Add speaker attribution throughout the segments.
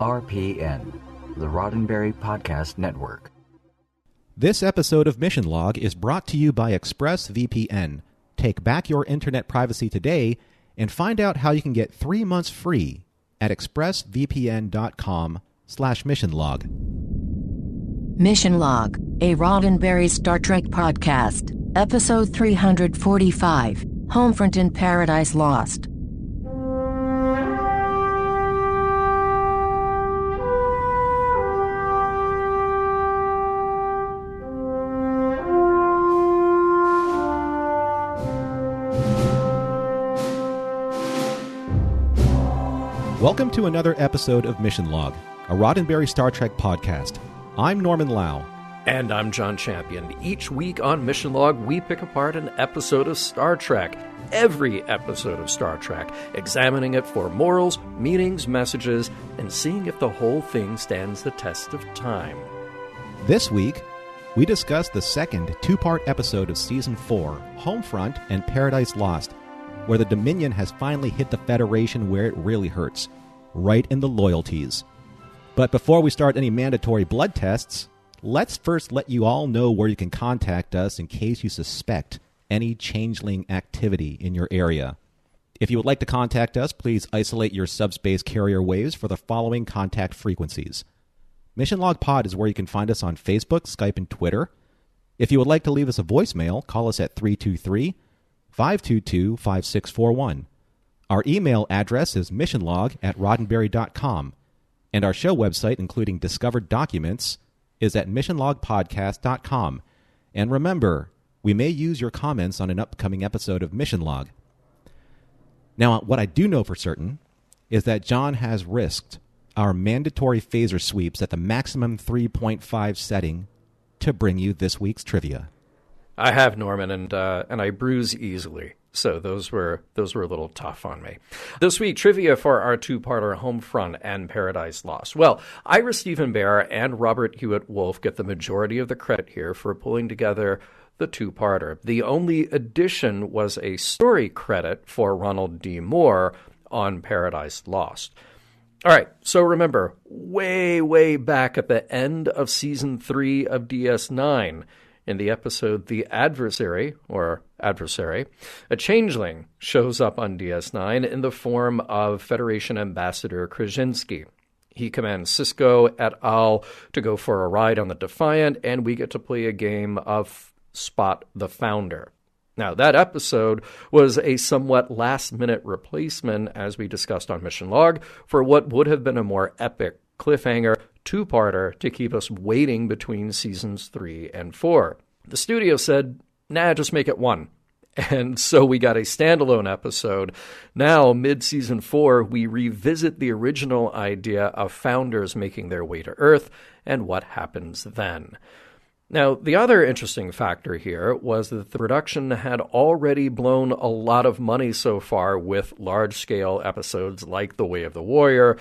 Speaker 1: RPN, the Roddenberry Podcast Network.
Speaker 2: This episode of Mission Log is brought to you by ExpressVPN. Take back your internet privacy today and find out how you can get 3 months free at expressvpn.com/missionlog.
Speaker 3: Mission Log, a Roddenberry Star Trek podcast, episode 345, Homefront in Paradise Lost.
Speaker 2: Welcome to another episode of Mission Log, a Roddenberry Star Trek podcast. I'm Norman Lau.
Speaker 4: And I'm John Champion. Each week on Mission Log, we pick apart an episode of Star Trek. Every episode of Star Trek, examining it for morals, meanings, messages, and seeing if the whole thing stands the test of time.
Speaker 2: This week, we discuss the second two-part episode of Season 4, Homefront and Paradise Lost, where the Dominion has finally hit the Federation where it really hurts, right in the loyalties. But before we start any mandatory blood tests, let's first let you all know where you can contact us in case you suspect any changeling activity in your area. If you would like to contact us, please isolate your subspace carrier waves for the following contact frequencies. Mission Log Pod is where you can find us on Facebook, Skype, and Twitter. If you would like to leave us a voicemail, call us at 323-522-5641. Our email address is missionlog@roddenberry.com, and our show website, including discovered documents, is at missionlogpodcast.com. And remember, we may use your comments on an upcoming episode of Mission Log. Now, what I do know for certain is that John has risked our mandatory phaser sweeps at the maximum 3.5 setting to bring you this week's trivia.
Speaker 4: I have, Norman, and I bruise easily, so those were a little tough on me. This week, trivia for our two-parter Homefront and Paradise Lost. Well, Ira Stephen Bear and Robert Hewitt Wolfe get the majority of the credit here for pulling together the two-parter. The only addition was a story credit for Ronald D. Moore on Paradise Lost. All right, so remember, way back at the end of Season 3 of DS9, in the episode The Adversary, a changeling shows up on DS9 in the form of Federation Ambassador Krasinski. He commands Sisko et al. To go for a ride on the Defiant, and we get to play a game of Spot the Founder. Now, that episode was a somewhat last-minute replacement, as we discussed on Mission Log, for what would have been a more epic cliffhanger two-parter to keep us waiting between seasons 3 and 4. The studio said, nah, just make it one. And so we got a standalone episode. Now, mid-season 4, we revisit the original idea of founders making their way to Earth and what happens then. Now, the other interesting factor here was that the production had already blown a lot of money so far with large-scale episodes like The Way of the Warrior,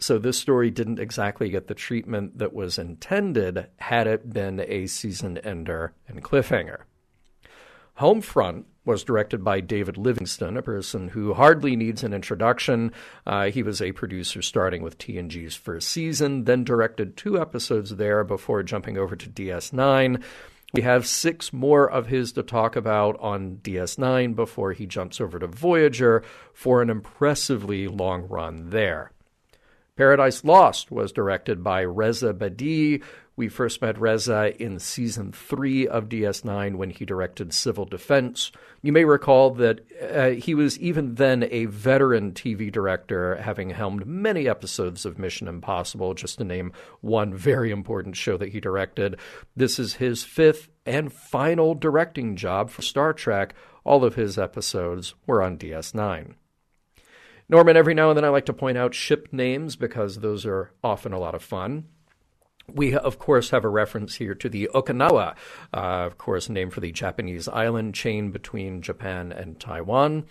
Speaker 4: so this story didn't exactly get the treatment that was intended had it been a season ender and cliffhanger. Homefront was directed by David Livingston, a person who hardly needs an introduction. He was a producer starting with TNG's first season, then directed 2 episodes there before jumping over to DS9. We have 6 more of his to talk about on DS9 before he jumps over to Voyager for an impressively long run there. Paradise Lost was directed by Reza Badi. We first met Reza in Season 3 of DS9 when he directed Civil Defense. You may recall that he was even then a veteran TV director, having helmed many episodes of Mission Impossible, just to name one very important show that he directed. This is his 5th and final directing job for Star Trek. All of his episodes were on DS9. Norman, every now and then I like to point out ship names because those are often a lot of fun. We, of course, have a reference here to the Okinawa, of course, named for the Japanese island chain between Japan and Taiwan.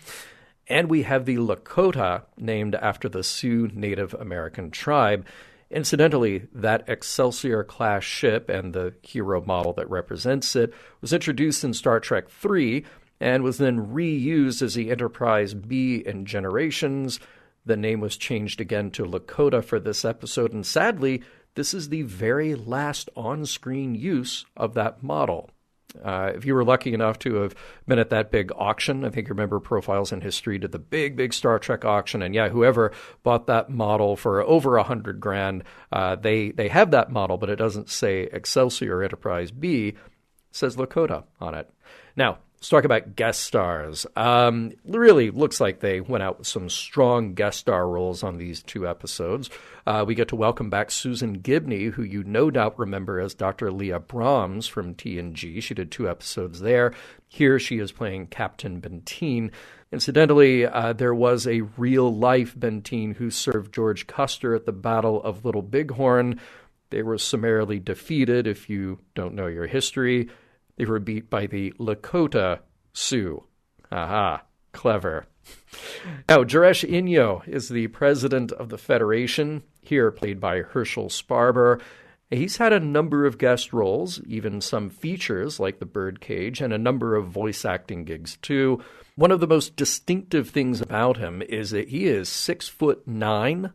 Speaker 4: And we have the Lakota, named after the Sioux Native American tribe. Incidentally, that Excelsior-class ship and the hero model that represents it was introduced in Star Trek III and was then reused as the Enterprise B in Generations. The name was changed again to Lakota for this episode, and sadly, this is the very last on-screen use of that model. If you were lucky enough to have been at that big auction, I think you remember Profiles in History did the big Star Trek auction, and yeah, whoever bought that model for over $100,000, they have that model, but it doesn't say Excelsior Enterprise B, it says Lakota on it. Now, let's talk about guest stars. Really looks like they went out with some strong guest star roles on these two episodes. We get to welcome back Susan Gibney, who you no doubt remember as Dr. Leah Brahms from TNG. She did 2 episodes there. Here she is playing Captain Benteen. Incidentally, there was a real-life Benteen who served George Custer at the Battle of Little Bighorn. They were summarily defeated, if you don't know your history. They were beat by the Lakota Sioux. Aha, clever. Now, Jaresh Inyo is the president of the Federation, here played by Herschel Sparber. He's had a number of guest roles, even some features like The Birdcage, and a number of voice acting gigs too. One of the most distinctive things about him is that he is 6'9",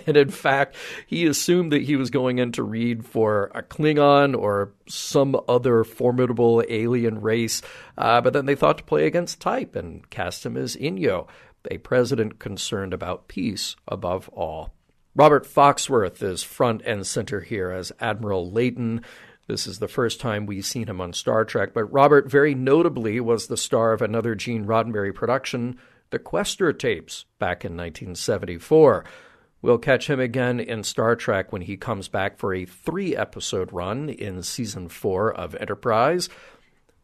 Speaker 4: and in fact, he assumed that he was going in to read for a Klingon or some other formidable alien race, but then they thought to play against type and cast him as Inyo, a president concerned about peace above all. Robert Foxworth is front and center here as Admiral Layton. This is the first time we've seen him on Star Trek, but Robert very notably was the star of another Gene Roddenberry production, The Questor Tapes, back in 1974. We'll catch him again in Star Trek when he comes back for a 3-episode run in Season 4 of Enterprise.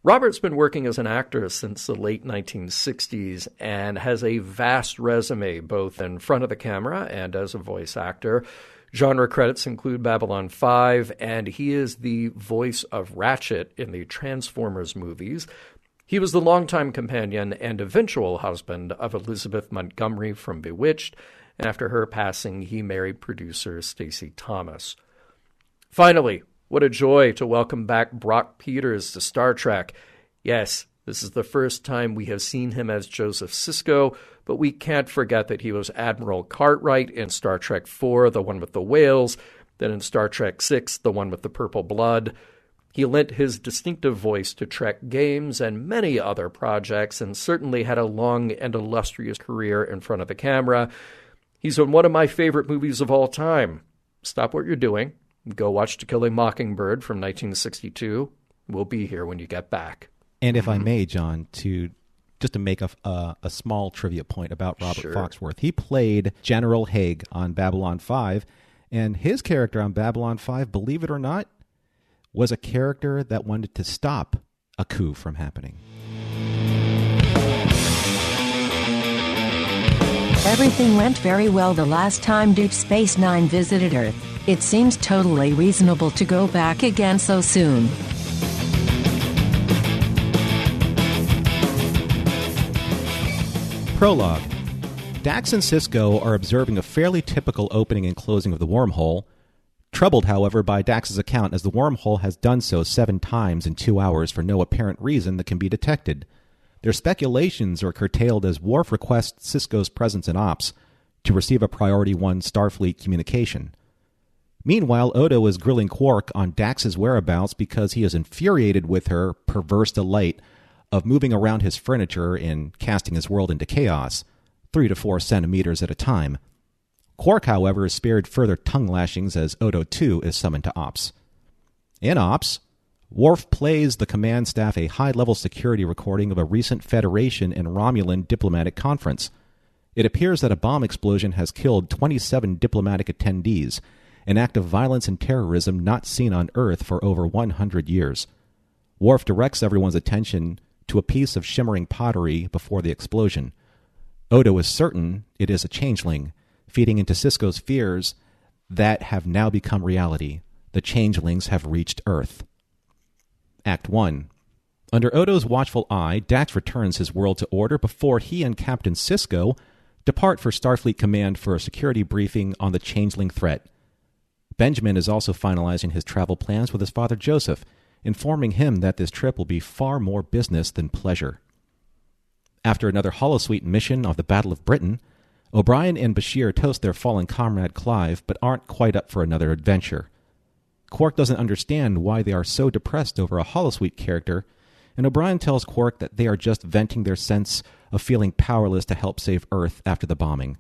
Speaker 4: Robert's been working as an actor since the late 1960s and has a vast resume both in front of the camera and as a voice actor. Genre credits include Babylon 5, and he is the voice of Ratchet in the Transformers movies. He was the longtime companion and eventual husband of Elizabeth Montgomery from Bewitched, and after her passing, he married producer Stacey Thomas. Finally, what a joy to welcome back Brock Peters to Star Trek. Yes, this is the first time we have seen him as Joseph Sisko, but we can't forget that he was Admiral Cartwright in Star Trek IV, the one with the whales, then in Star Trek VI, the one with the purple blood. He lent his distinctive voice to Trek games and many other projects, and certainly had a long and illustrious career in front of the camera. He's in one of my favorite movies of all time. Stop what you're doing. Go watch To Kill a Mockingbird from 1962. We'll be here when you get back.
Speaker 2: And if I may, John, to make a small trivia point about Robert Foxworth. He played General Haig on Babylon 5, and his character on Babylon 5, believe it or not, was a character that wanted to stop a coup from happening.
Speaker 3: Everything went very well the last time Deep Space Nine visited Earth. It seems totally reasonable to go back again so soon.
Speaker 2: Prologue. Dax and Sisko are observing a fairly typical opening and closing of the wormhole, troubled, however, by Dax's account as the wormhole has done so 7 times in 2 hours for no apparent reason that can be detected. Their speculations are curtailed as Worf requests Sisko's presence in Ops to receive a Priority 1 Starfleet communication. Meanwhile, Odo is grilling Quark on Dax's whereabouts because he is infuriated with her perverse delight of moving around his furniture and casting his world into chaos, 3 to 4 centimeters at a time. Quark, however, is spared further tongue lashings as Odo, too, is summoned to Ops. In Ops, Worf plays the command staff a high-level security recording of a recent Federation and Romulan diplomatic conference. It appears that a bomb explosion has killed 27 diplomatic attendees, an act of violence and terrorism not seen on Earth for over 100 years. Worf directs everyone's attention to a piece of shimmering pottery before the explosion. Odo is certain it is a changeling, feeding into Sisko's fears that have now become reality. The changelings have reached Earth. Act 1. Under Odo's watchful eye, Dax returns his world to order before he and Captain Sisko depart for Starfleet Command for a security briefing on the changeling threat. Benjamin is also finalizing his travel plans with his father Joseph, informing him that this trip will be far more business than pleasure. After another holosuite mission of the Battle of Britain, O'Brien and Bashir toast their fallen comrade Clive, but aren't quite up for another adventure. Quark doesn't understand why they are so depressed over a holosuite character, and O'Brien tells Quark that they are just venting their sense of feeling powerless to help save Earth after the bombing.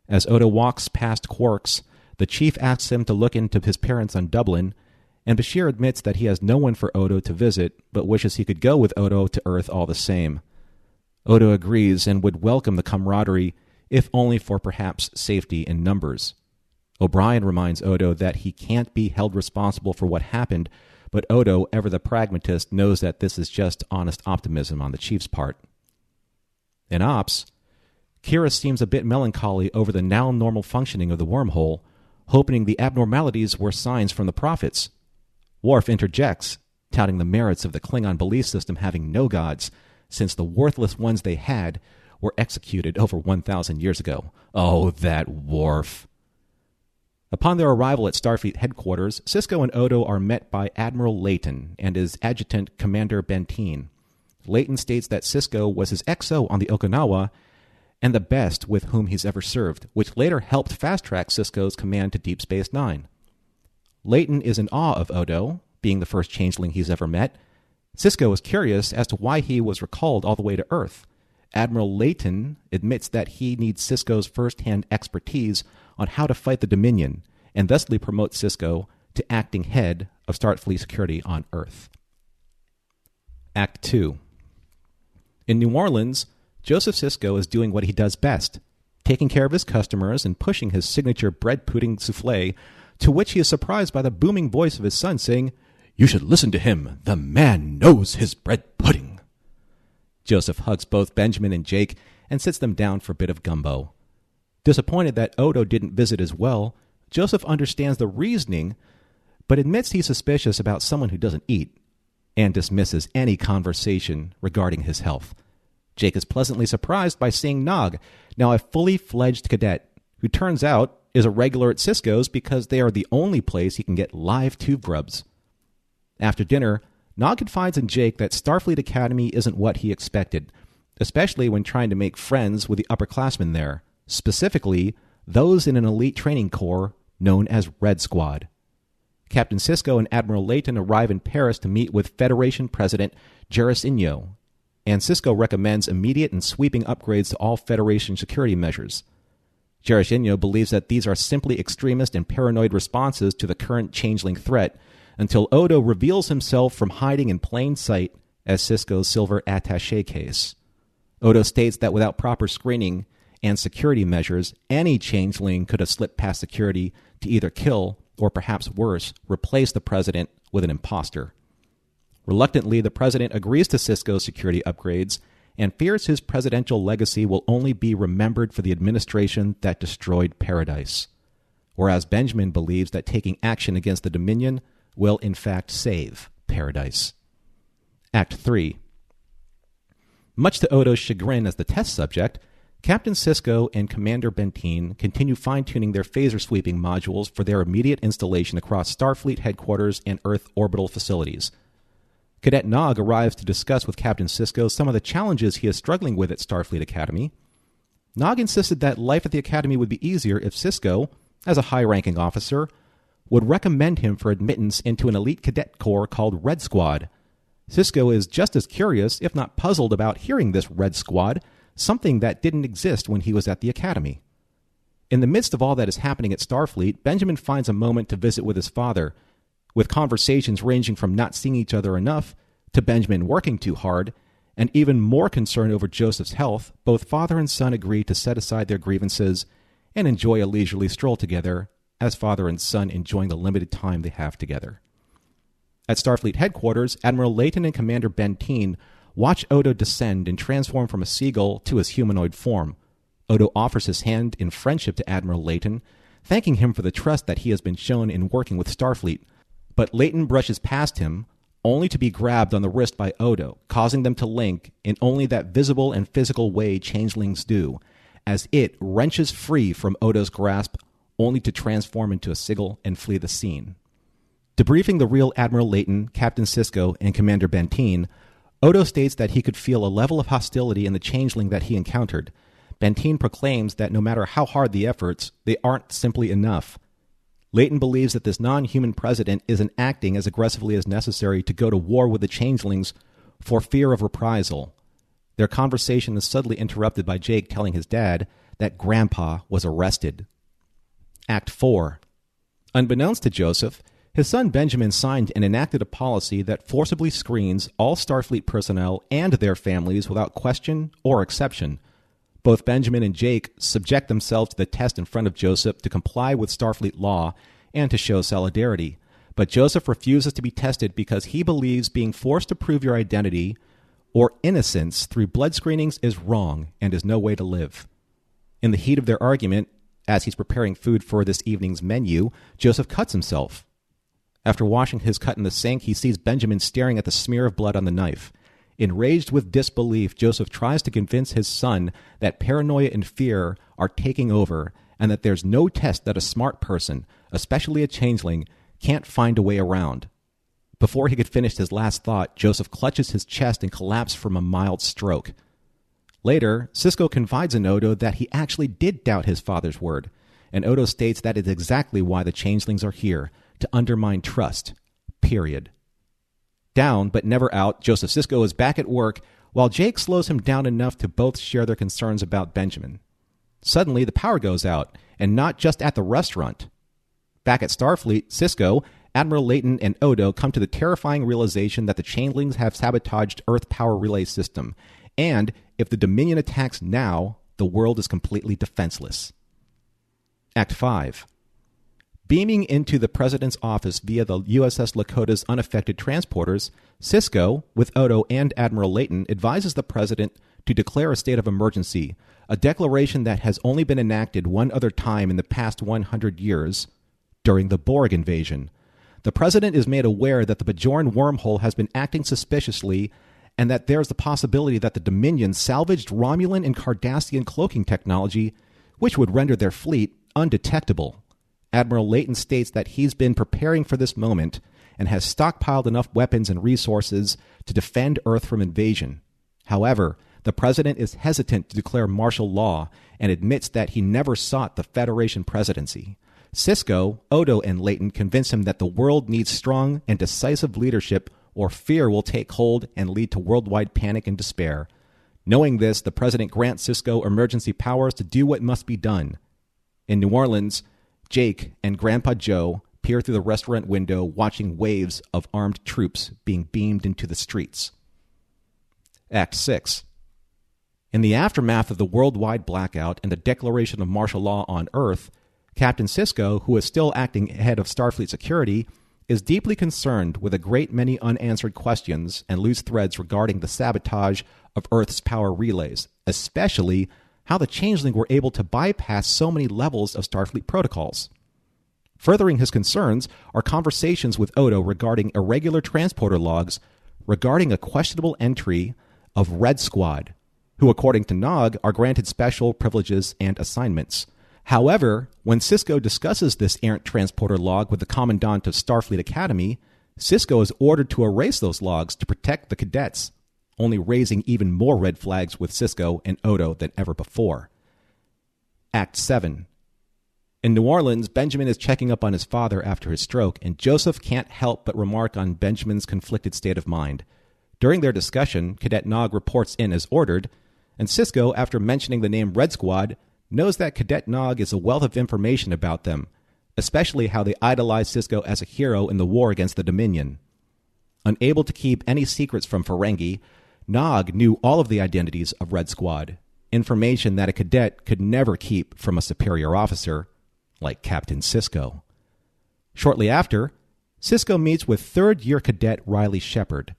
Speaker 2: As Odo walks past Quark's, the chief asks him to look into his parents on Dublin, and Bashir admits that he has no one for Odo to visit, but wishes he could go with Odo to Earth all the same. Odo agrees and would welcome the camaraderie, if only for perhaps safety in numbers. O'Brien reminds Odo that he can't be held responsible for what happened, but Odo, ever the pragmatist, knows that this is just honest optimism on the chief's part. In Ops, Kira seems a bit melancholy over the now normal functioning of the wormhole, hoping the abnormalities were signs from the prophets. Worf interjects, touting the merits of the Klingon belief system having no gods, since the worthless ones they had were executed over 1,000 years ago. Oh, that Worf. Upon their arrival at Starfleet headquarters, Sisko and Odo are met by Admiral Layton and his adjutant Commander Benteen. Layton states that Sisko was his XO on the Okinawa and the best with whom he's ever served, which later helped fast-track Sisko's command to Deep Space Nine. Layton is in awe of Odo, being the first changeling he's ever met. Sisko is curious as to why he was recalled all the way to Earth. Admiral Layton admits that he needs Sisko's first-hand expertise on how to fight the Dominion, and thusly promotes Sisko to acting head of Starfleet security on Earth. Act 2. In New Orleans, Joseph Sisko is doing what he does best, taking care of his customers and pushing his signature bread pudding souffle, to which he is surprised by the booming voice of his son saying, "You should listen to him. The man knows his bread pudding." Joseph hugs both Benjamin and Jake and sits them down for a bit of gumbo. Disappointed that Odo didn't visit as well, Joseph understands the reasoning, but admits he's suspicious about someone who doesn't eat, and dismisses any conversation regarding his health. Jake is pleasantly surprised by seeing Nog, now a fully fledged cadet, who turns out is a regular at Sisko's because they are the only place he can get live tube grubs. After dinner, Nog confides in Jake that Starfleet Academy isn't what he expected, especially when trying to make friends with the upperclassmen there, specifically those in an elite training corps known as Red Squad. Captain Sisko and Admiral Layton arrive in Paris to meet with Federation President Jerasinho, and Sisko recommends immediate and sweeping upgrades to all Federation security measures. Jerasinho believes that these are simply extremist and paranoid responses to the current changeling threat, until Odo reveals himself from hiding in plain sight as Sisko's silver attaché case. Odo states that without proper screening and security measures, any changeling could have slipped past security to either kill or, perhaps worse, replace the president with an imposter. Reluctantly, the president agrees to Sisko's security upgrades and fears his presidential legacy will only be remembered for the administration that destroyed Paradise, whereas Benjamin believes that taking action against the Dominion will in fact save Paradise. Act 3. Much to Odo's chagrin as the test subject, Captain Sisko and Commander Benteen continue fine-tuning their phaser-sweeping modules for their immediate installation across Starfleet headquarters and Earth orbital facilities. Cadet Nog arrives to discuss with Captain Sisko some of the challenges he is struggling with at Starfleet Academy. Nog insisted that life at the Academy would be easier if Sisko, as a high-ranking officer, would recommend him for admittance into an elite cadet corps called Red Squad. Sisko is just as curious, if not puzzled, about hearing this Red Squad, something that didn't exist when he was at the Academy. In the midst of all that is happening at Starfleet, Benjamin finds a moment to visit with his father, with conversations ranging from not seeing each other enough to Benjamin working too hard, and even more concern over Joseph's health. Both father and son agree to set aside their grievances and enjoy a leisurely stroll together, as father and son enjoying the limited time they have together. At Starfleet headquarters, Admiral Layton and Commander Benteen watch Odo descend and transform from a seagull to his humanoid form. Odo offers his hand in friendship to Admiral Layton, thanking him for the trust that he has been shown in working with Starfleet. But Layton brushes past him, only to be grabbed on the wrist by Odo, causing them to link in only that visible and physical way changelings do, as it wrenches free from Odo's grasp, only to transform into a seagull and flee the scene. Debriefing the real Admiral Layton, Captain Sisko, and Commander Benteen, Odo states that he could feel a level of hostility in the changeling that he encountered. Benteen proclaims that no matter how hard the efforts, they aren't simply enough. Leighton believes that this non-human president isn't acting as aggressively as necessary to go to war with the Changelings for fear of reprisal. Their conversation is suddenly interrupted by Jake telling his dad that Grandpa was arrested. Act 4. Unbeknownst to Joseph, his son Benjamin signed and enacted a policy that forcibly screens all Starfleet personnel and their families without question or exception. Both Benjamin and Jake subject themselves to the test in front of Joseph to comply with Starfleet law and to show solidarity. But Joseph refuses to be tested because he believes being forced to prove your identity or innocence through blood screenings is wrong and is no way to live. In the heat of their argument, as he's preparing food for this evening's menu, Joseph cuts himself. After washing his cut in the sink, he sees Benjamin staring at the smear of blood on the knife. Enraged with disbelief, Joseph tries to convince his son that paranoia and fear are taking over and that there's no test that a smart person, especially a changeling, can't find a way around. Before he could finish his last thought, Joseph clutches his chest and collapses from a mild stroke. Later, Sisko confides in Odo that he actually did doubt his father's word, and Odo states that is exactly why the changelings are here, to undermine trust. Period. Down, but never out, Joseph Sisko is back at work, while Jake slows him down enough to both share their concerns about Benjamin. Suddenly, the power goes out, and not just at the restaurant. Back at Starfleet, Sisko, Admiral Leighton, and Odo come to the terrifying realization that the Changelings have sabotaged Earth power relay system, and if the Dominion attacks now, the world is completely defenseless. Act 5. Beaming into the President's office via the USS Lakota's unaffected transporters, Sisko, with Odo and Admiral Leighton, advises the President to declare a state of emergency, a declaration that has only been enacted one other time in the past 100 years, during the Borg invasion. The President is made aware that the Bajoran wormhole has been acting suspiciously and that there's the possibility that the Dominion salvaged Romulan and Cardassian cloaking technology, which would render their fleet undetectable. Admiral Leighton states that he's been preparing for this moment and has stockpiled enough weapons and resources to defend Earth from invasion. However, the President is hesitant to declare martial law and admits that he never sought the Federation presidency. Sisko, Odo, and Leighton convince him that the world needs strong and decisive leadership or fear will take hold and lead to worldwide panic and despair. Knowing this, the President grants Sisko emergency powers to do what must be done. In New Orleans, Jake and Grandpa Joe peer through the restaurant window watching waves of armed troops being beamed into the streets. Act 6. In the aftermath of the worldwide blackout and the declaration of martial law on Earth, Captain Sisko, who is still acting head of Starfleet security, is deeply concerned with a great many unanswered questions and loose threads regarding the sabotage of Earth's power relays, especially how the Changeling were able to bypass so many levels of Starfleet protocols. Furthering his concerns are conversations with Odo regarding irregular transporter logs regarding a questionable entry of Red Squad, who, according to Nog, are granted special privileges and assignments. However, when Sisko discusses this errant transporter log with the Commandant of Starfleet Academy, Sisko is ordered to erase those logs to protect the cadets, only raising even more red flags with Sisko and Odo than ever before. Act 7. In New Orleans, Benjamin is checking up on his father after his stroke, and Joseph can't help but remark on Benjamin's conflicted state of mind. During their discussion, Cadet Nog reports in as ordered, and Sisko, after mentioning the name Red Squad, knows that Cadet Nog is a wealth of information about them, especially how they idolize Sisko as a hero in the war against the Dominion. Unable to keep any secrets from Ferengi, Nog knew all of the identities of Red Squad, information that a cadet could never keep from a superior officer, like Captain Sisko. Shortly after, Sisko meets with third-year cadet Riley Shepard.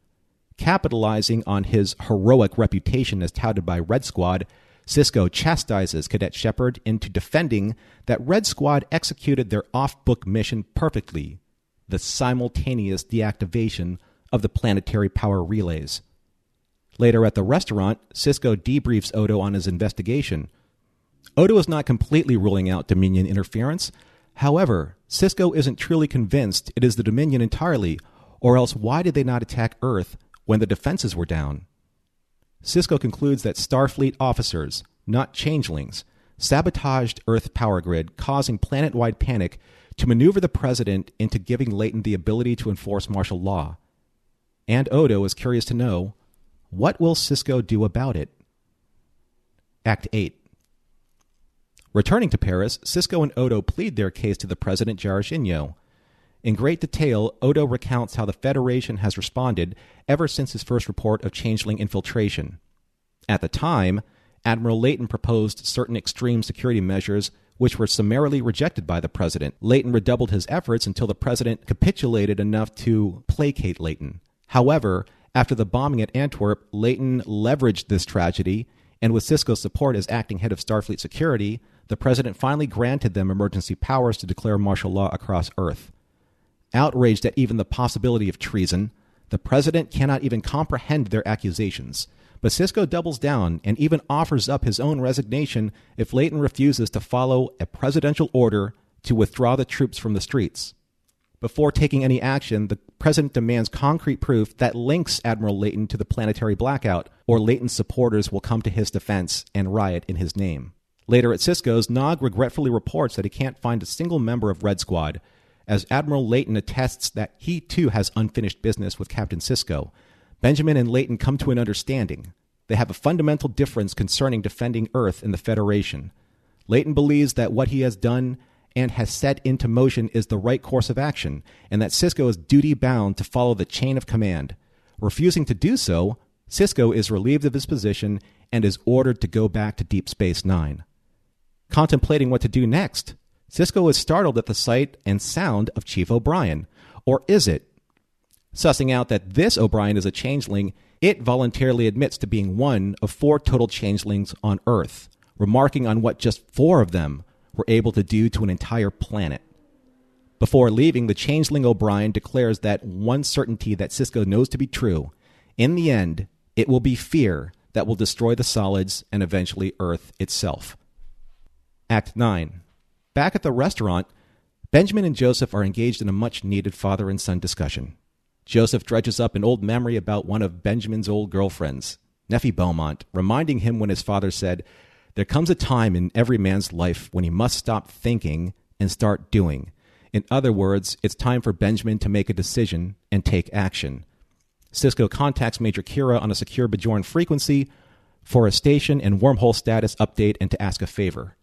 Speaker 2: Capitalizing on his heroic reputation as touted by Red Squad, Sisko chastises Cadet Shepard into defending that Red Squad executed their off-book mission perfectly, the simultaneous deactivation of the planetary power relays. Later at the restaurant, Sisko debriefs Odo on his investigation. Odo is not completely ruling out Dominion interference. However, Sisko isn't truly convinced it is the Dominion entirely, or else why did they not attack Earth when the defenses were down? Sisko concludes that Starfleet officers, not changelings, sabotaged Earth power grid, causing planet-wide panic to maneuver the president into giving Leighton the ability to enforce martial law. And Odo is curious to know, what will Sisko do about it? Act 8. Returning to Paris, Sisko and Odo plead their case to the president Jaroshinyo. In great detail, Odo recounts how the Federation has responded ever since his first report of changeling infiltration. At the time, Admiral Leighton proposed certain extreme security measures which were summarily rejected by the president. Leighton redoubled his efforts until the president capitulated enough to placate Leighton. However, after the bombing at Antwerp, Leighton leveraged this tragedy, and with Sisko's support as acting head of Starfleet security, the president finally granted them emergency powers to declare martial law across Earth. Outraged at even the possibility of treason, the president cannot even comprehend their accusations. But Sisko doubles down and even offers up his own resignation if Leighton refuses to follow a presidential order to withdraw the troops from the streets. Before taking any action, the president demands concrete proof that links Admiral Leighton to the planetary blackout, or Leighton's supporters will come to his defense and riot in his name. Later at Sisko's, Nog regretfully reports that he can't find a single member of Red Squad, as Admiral Leighton attests that he too has unfinished business with Captain Sisko. Benjamin and Leighton come to an understanding. They have a fundamental difference concerning defending Earth in the Federation. Leighton believes that what he has done and has set into motion is the right course of action, and that Sisko is duty-bound to follow the chain of command. Refusing to do so, Sisko is relieved of his position and is ordered to go back to Deep Space Nine. Contemplating what to do next, Sisko is startled at the sight and sound of Chief O'Brien. Or is it? Sussing out that this O'Brien is a changeling, it voluntarily admits to being one of 4 total changelings on Earth, remarking on what just 4 of them were able to do to an entire planet. Before leaving, the changeling O'Brien declares that one certainty that Sisko knows to be true. In the end, it will be fear that will destroy the solids and eventually Earth itself. Act 9. Back at the restaurant, Benjamin and Joseph are engaged in a much-needed father and son discussion. Joseph dredges up an old memory about one of Benjamin's old girlfriends, Neffy Beaumont, reminding him when his father said, "There comes a time in every man's life when he must stop thinking and start doing." In other words, it's time for Benjamin to make a decision and take action. Sisko contacts Major Kira on a secure Bajoran frequency for a station and wormhole status update and to ask a favor.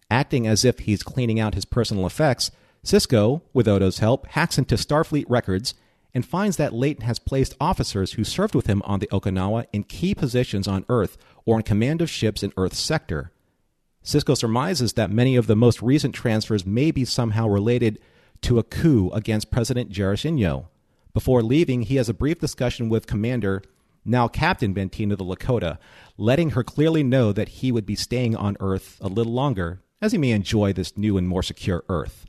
Speaker 2: Acting as if he's cleaning out his personal effects, Sisko, with Odo's help, hacks into Starfleet records and finds that Leighton has placed officers who served with him on the Okinawa in key positions on Earth or in command of ships in Earth's sector. Sisko surmises that many of the most recent transfers may be somehow related to a coup against President Jaroshinyo. Before leaving, he has a brief discussion with Commander, now Captain Bentina the Lakota, letting her clearly know that he would be staying on Earth a little longer, as he may enjoy this new and more secure Earth.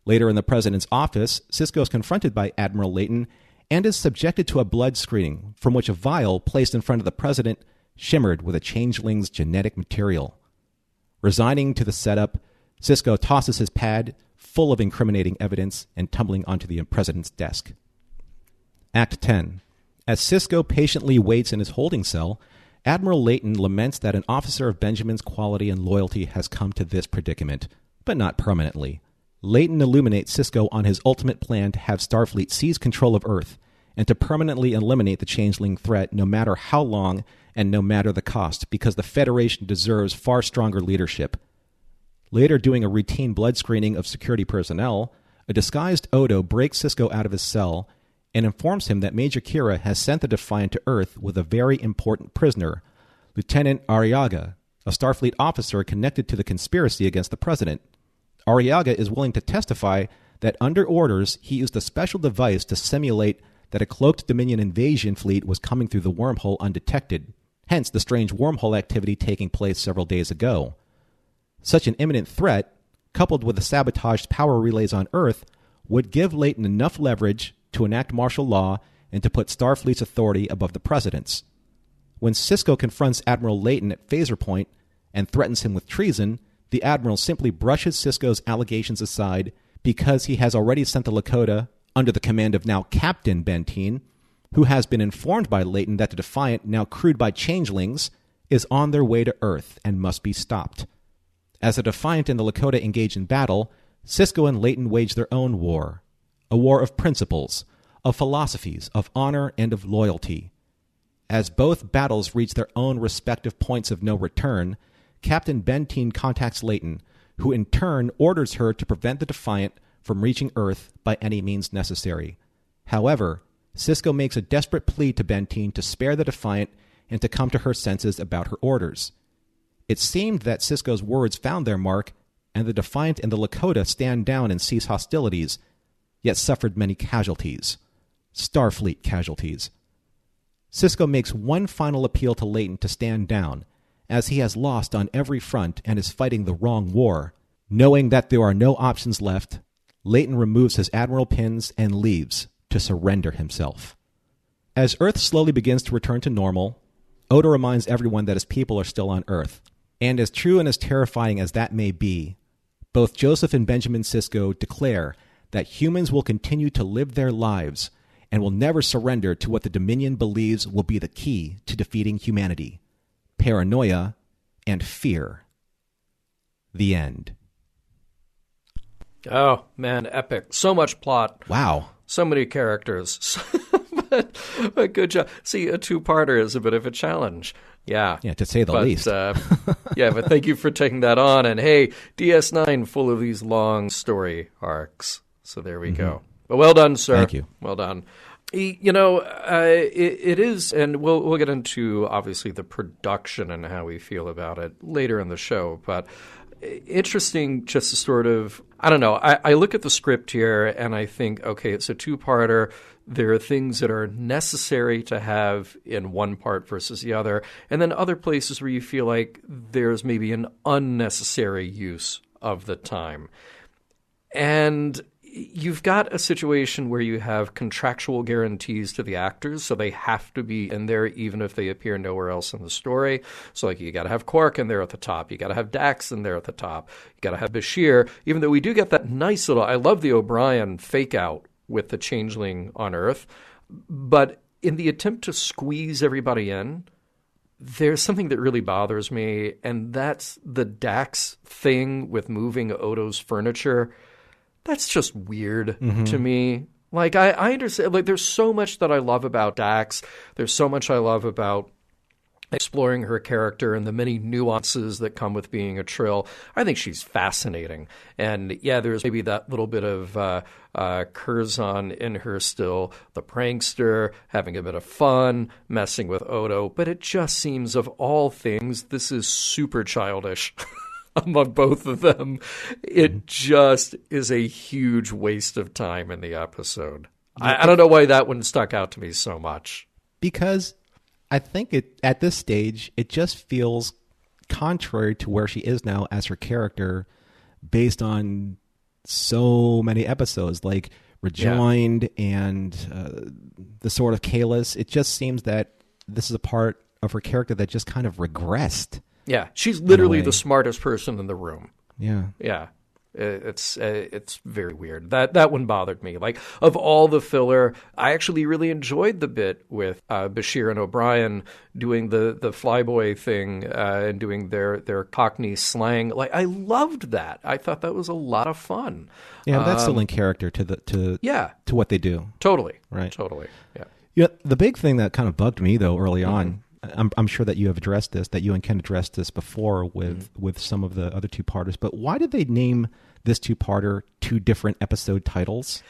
Speaker 2: Later in the president's office, Sisko is confronted by Admiral Leighton and is subjected to a blood screening, from which a vial placed in front of the president shimmered with a changeling's genetic material. Resigning to the setup, Sisko tosses his pad, full of incriminating evidence, and tumbling onto the president's desk. Act 10. As Sisko patiently waits in his holding cell, Admiral Leighton laments that an officer of Benjamin's quality and loyalty has come to this predicament, but not permanently. Leighton illuminates Sisko on his ultimate plan to have Starfleet seize control of Earth and to permanently eliminate the changeling threat no matter how long and no matter the cost, because the Federation deserves far stronger leadership. Later, doing a routine blood screening of security personnel, a disguised Odo breaks Sisko out of his cell and informs him that Major Kira has sent the Defiant to Earth with a very important prisoner, Lieutenant Arriaga, a Starfleet officer connected to the conspiracy against the president. Arriaga is willing to testify that under orders, he used a special device to simulate that a cloaked Dominion invasion fleet was coming through the wormhole undetected, hence the strange wormhole activity taking place several days ago. Such an imminent threat, coupled with the sabotaged power relays on Earth, would give Leighton enough leverage to enact martial law and to put Starfleet's authority above the president's. When Sisko confronts Admiral Leighton at phaser point and threatens him with treason, the Admiral simply brushes Sisko's allegations aside because he has already sent the Lakota, under the command of now Captain Benteen, who has been informed by Leighton that the Defiant, now crewed by changelings, is on their way to Earth and must be stopped. As the Defiant and the Lakota engage in battle, Sisko and Leighton wage their own war. A war of principles, of philosophies, of honor, and of loyalty. As both battles reach their own respective points of no return, Captain Bentine contacts Leighton, who in turn orders her to prevent the Defiant from reaching Earth by any means necessary. However, Sisko makes a desperate plea to Bentine to spare the Defiant and to come to her senses about her orders. It seemed that Sisko's words found their mark, and the Defiant and the Lakota stand down and cease hostilities, yet suffered many casualties. Starfleet casualties. Sisko makes one final appeal to Leighton to stand down, as he has lost on every front and is fighting the wrong war. Knowing that there are no options left, Leighton removes his admiral pins and leaves to surrender himself. As Earth slowly begins to return to normal, Odo reminds everyone that his people are still on Earth. And as true and as terrifying as that may be, both Joseph and Benjamin Sisko declare that humans will continue to live their lives and will never surrender to what the Dominion believes will be the key to defeating humanity: paranoia and fear. The end.
Speaker 4: Oh, man, epic. So much plot.
Speaker 2: Wow.
Speaker 4: So many characters. but good job. See, a two-parter is a bit of a challenge. Yeah.
Speaker 2: Yeah, to say the least.
Speaker 4: Yeah, but thank you for taking that on. And hey, DS9 full of these long story arcs. So there we go. But well done, sir.
Speaker 2: Thank you.
Speaker 4: Well done. You know, it is, and we'll get into, obviously, the production and how we feel about it later in the show, but interesting just to sort of, I don't know, I look at the script here and I think, okay, it's a two-parter. There are things that are necessary to have in one part versus the other, and then other places where you feel like there's maybe an unnecessary use of the time. And you've got a situation where you have contractual guarantees to the actors, so they have to be in there even if they appear nowhere else in the story. So, like, you got to have Quark in there at the top. You got to have Dax in there at the top. You got to have Bashir, even though we do get that nice little, I love the O'Brien fake out with the changeling on Earth. But in the attempt to squeeze everybody in, there's something that really bothers me, and that's the Dax thing with moving Odo's furniture. That's just weird to me. Like, I understand, like, there's so much that I love about Dax. There's so much I love about exploring her character and the many nuances that come with being a Trill. I think she's fascinating. And, yeah, there's maybe that little bit of Curzon in her still, the prankster, having a bit of fun, messing with Odo. But it just seems, of all things, this is super childish. Among both of them, it just is a huge waste of time in the episode. I don't know why that one stuck out to me so much.
Speaker 2: Because I think at this stage, it just feels contrary to where she is now as her character based on so many episodes, like Rejoined and the Sword of Kahless. It just seems that this is a part of her character that just kind of regressed.
Speaker 4: Yeah, she's literally the smartest person in the room.
Speaker 2: Yeah.
Speaker 4: Yeah. It's very weird. That one bothered me. Like, of all the filler, I actually really enjoyed the bit with Bashir and O'Brien doing the flyboy thing and doing their Cockney slang. Like, I loved that. I thought that was a lot of fun.
Speaker 2: Yeah, that's still in character to what they do.
Speaker 4: Totally.
Speaker 2: Right.
Speaker 4: Totally. Yeah.
Speaker 2: Yeah. The big thing that kind of bugged me though early on. I'm sure that you have addressed this, that you and Ken addressed this before with some of the other two-parters, but why did they name this two-parter two different episode titles?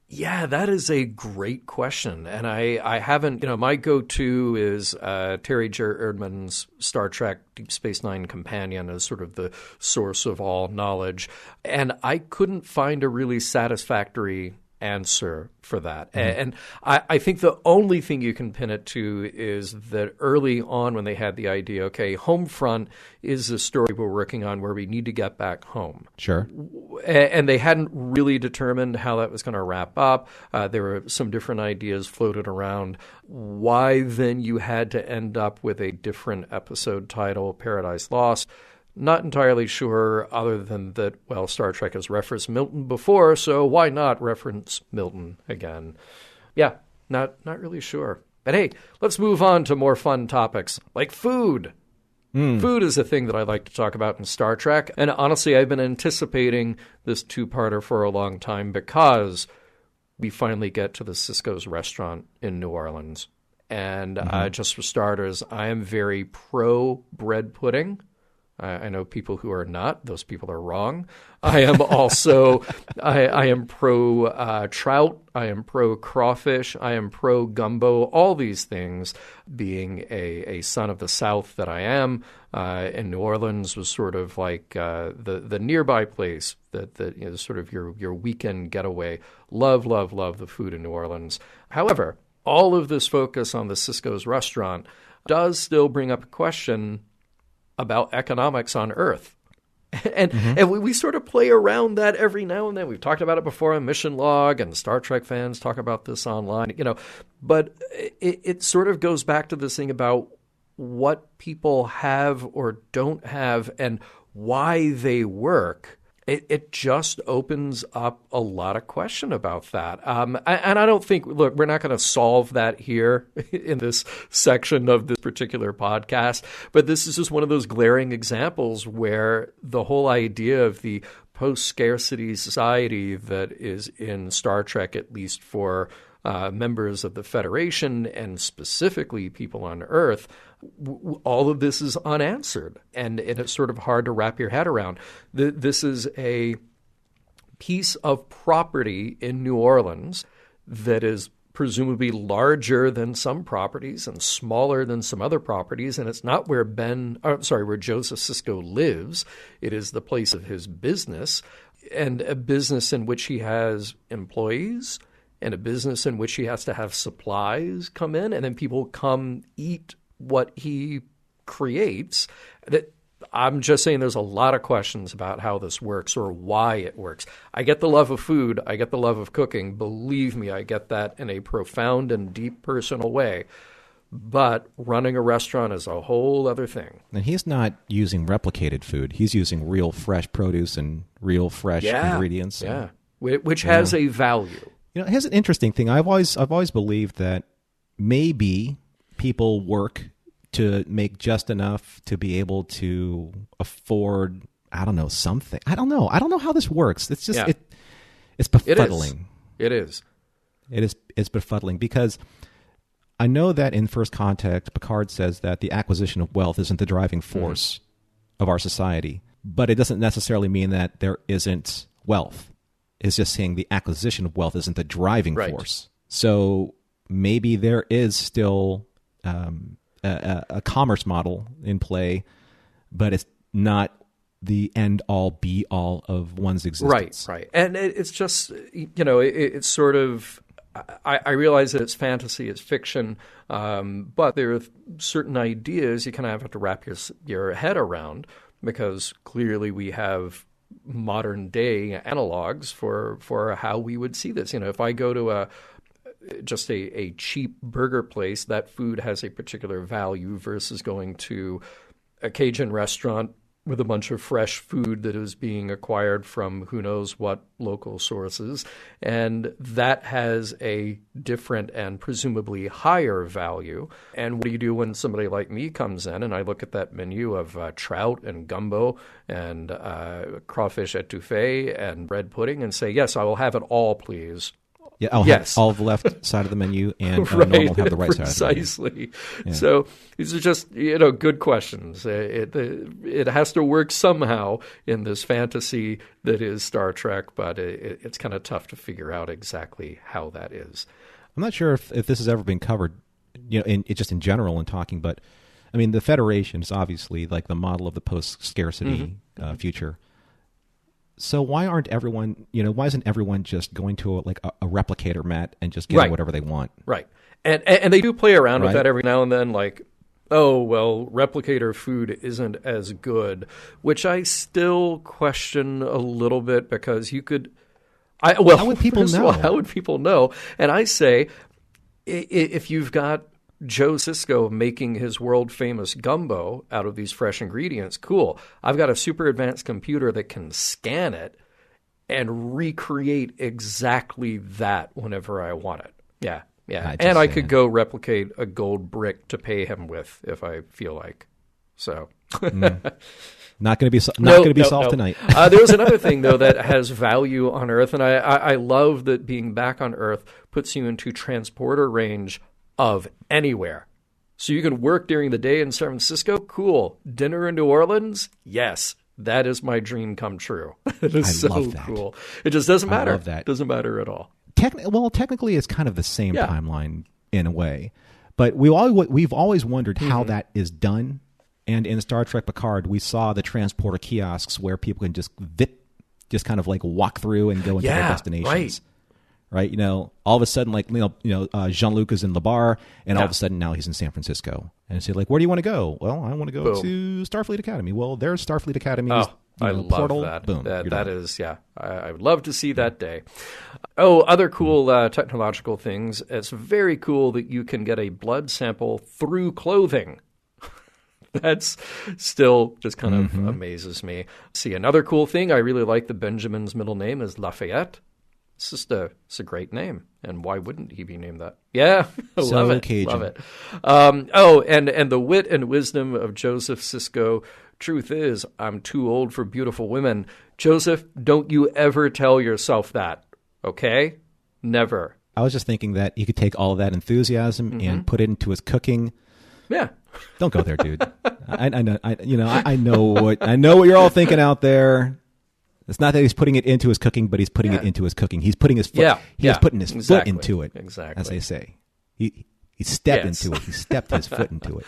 Speaker 4: Yeah, that is a great question. And I haven't, my go-to is Terry J. Erdman's Star Trek Deep Space Nine Companion as sort of the source of all knowledge. And I couldn't find a really satisfactory answer for that. And I think the only thing you can pin it to is that early on when they had the idea, okay, Homefront is a story we're working on where we need to get back home.
Speaker 2: Sure.
Speaker 4: And they hadn't really determined how that was going to wrap up. There were some different ideas floated around. Why then you had to end up with a different episode title, Paradise Lost? Not entirely sure, other than that, well, Star Trek has referenced Milton before, so why not reference Milton again? Yeah, not really sure. But hey, let's move on to more fun topics, like food. Food is a thing that I like to talk about in Star Trek. And honestly, I've been anticipating this two-parter for a long time because we finally get to the Sisko's restaurant in New Orleans. And just for starters, I am very pro bread pudding. I know people who are not. Those people are wrong. I am also, I am pro trout. I am pro crawfish. I am pro gumbo. All these things, being a son of the South that I am, in New Orleans was sort of like the nearby place that sort of your weekend getaway. Love the food in New Orleans. However, all of this focus on the Sisko's restaurant does still bring up a question about economics on Earth. And we sort of play around that every now and then. We've talked about it before on Mission Log, and Star Trek fans talk about this online, but it sort of goes back to this thing about what people have or don't have and why they work. It just opens up a lot of question about that. And I don't think, look, we're not going to solve that here in this section of this particular podcast, but this is just one of those glaring examples where the whole idea of the post-scarcity society that is in Star Trek, at least for members of the Federation and specifically people on Earth, all of this is unanswered. And it's sort of hard to wrap your head around. This is a piece of property in New Orleans that is presumably larger than some properties and smaller than some other properties. And it's not where where Joseph Sisko lives. It is the place of his business, and a business in which he has employees, and a business in which he has to have supplies come in, and then people come eat what he creates. That I'm just saying there's a lot of questions about how this works or why it works. I get the love of food. I get the love of cooking. Believe me, I get that in a profound and deep personal way. But running a restaurant is a whole other thing.
Speaker 2: And he's not using replicated food. He's using real fresh produce and real fresh ingredients.
Speaker 4: Yeah, which has a value.
Speaker 2: Here's an interesting thing. I've always believed that maybe people work to make just enough to be able to afford, something. I don't know how this works. It's just it's befuddling.
Speaker 4: It is.
Speaker 2: It's befuddling because I know that in First Contact, Picard says that the acquisition of wealth isn't the driving force of our society, but it doesn't necessarily mean that there isn't wealth. It's just saying the acquisition of wealth isn't the driving force. So maybe there is still a commerce model in play, but it's not the end-all, be-all of one's existence.
Speaker 4: Right. And it's just, it's sort of, I realize that it's fantasy, it's fiction, but there are certain ideas you kind of have to wrap your head around, because clearly we have modern day analogs for how we would see this. If I go to a cheap burger place, that food has a particular value versus going to a Cajun restaurant with a bunch of fresh food that is being acquired from who knows what local sources. And that has a different and presumably higher value. And what do you do when somebody like me comes in and I look at that menu of trout and gumbo and crawfish etouffee and bread pudding and say, yes, I will have it all, please.
Speaker 2: Yeah, I'll have all of the left side of the menu, and normal have the right side of the menu.
Speaker 4: Precisely. Yeah. So these are just good questions. It has to work somehow in this fantasy that is Star Trek, but it's kind of tough to figure out exactly how that is.
Speaker 2: I'm not sure if this has ever been covered, just in general in talking, but I mean the Federation is obviously like the model of the post-scarcity future. So why isn't everyone just going to a replicator, Matt, and just getting whatever they want? Right.
Speaker 4: And they do play around with that every now and then, like, oh, well, replicator food isn't as good, which I still question a little bit because you could... how
Speaker 2: would people know?
Speaker 4: How would people know? And I say, if you've got Joe Sisko making his world-famous gumbo out of these fresh ingredients, cool. I've got a super advanced computer that can scan it and recreate exactly that whenever I want it. Yeah. And I could go replicate a gold brick to pay him with if I feel like. So,
Speaker 2: Not going to be solved tonight.
Speaker 4: There's another thing, though, that has value on Earth, and I love that being back on Earth puts you into transporter range of anywhere. So you can work during the day in San Francisco? Cool. Dinner in New Orleans? Yes. That is my dream come true. It is so cool. It just doesn't matter. I love that. Doesn't matter at all.
Speaker 2: Technically, it's kind of the same timeline in a way. But we've always wondered how that is done. And in Star Trek Picard, we saw the transporter kiosks where people can just kind of like walk through and go into their destinations. Right? All of a sudden, like Jean-Luc is in the bar, and all of a sudden now he's in San Francisco. And say, like, where do you want to go? Well, I want to go to Starfleet Academy. Well, there's Starfleet Academy.
Speaker 4: I love
Speaker 2: portal.
Speaker 4: that.
Speaker 2: Boom.
Speaker 4: That is, I would love to see that day. Oh, other cool technological things. It's very cool that you can get a blood sample through clothing. That's still just kind of amazes me. See, another cool thing, I really like that Benjamin's middle name is Lafayette. It's a great name, and why wouldn't he be named that? Yeah, love it.
Speaker 2: Cajun.
Speaker 4: Love it. And the wit and wisdom of Joseph Sisko. Truth is, I'm too old for beautiful women. Joseph, don't you ever tell yourself that, okay? Never.
Speaker 2: I was just thinking that he could take all of that enthusiasm and put it into his cooking.
Speaker 4: Yeah.
Speaker 2: Don't go there, dude. I know what you're all thinking out there. It's not that he's putting it into his cooking, but he's putting it into his cooking. He's putting his foot. He's putting his foot into it.
Speaker 4: Exactly,
Speaker 2: as they say. He stepped into it. He stepped his foot into it.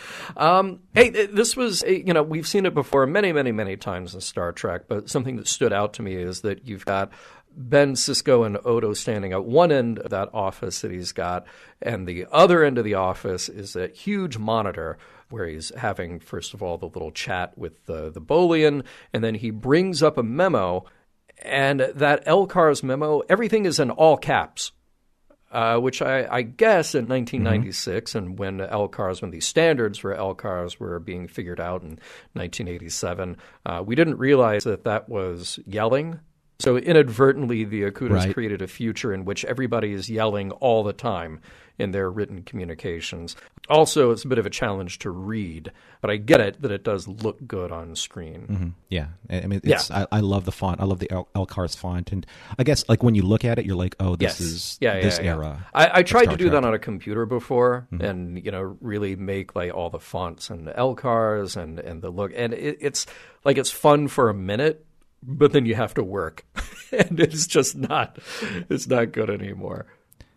Speaker 4: Hey, this was we've seen it before many, many, many times in Star Trek. But something that stood out to me is that you've got Ben, Sisko, and Odo standing at one end of that office that he's got, and the other end of the office is a huge monitor where he's having, first of all, the little chat with the Bolian, and then he brings up a memo, and that Elkar's memo, everything is in all caps, which I guess in 1996, and when the standards for Elcars were being figured out in 1987, we didn't realize that was yelling. So inadvertently, the Akutas created a future in which everybody is yelling all the time in their written communications. Also, it's a bit of a challenge to read, but I get it that it does look good on screen.
Speaker 2: Mm-hmm. Yeah. I mean, I love the font. I love the Elkar's font. And I guess like when you look at it, you're like, oh, this is this era.
Speaker 4: I tried to do that on a computer before and, really make like all the fonts and Elcars and the look. And it's like it's fun for a minute. But then you have to work, and it's just not good anymore.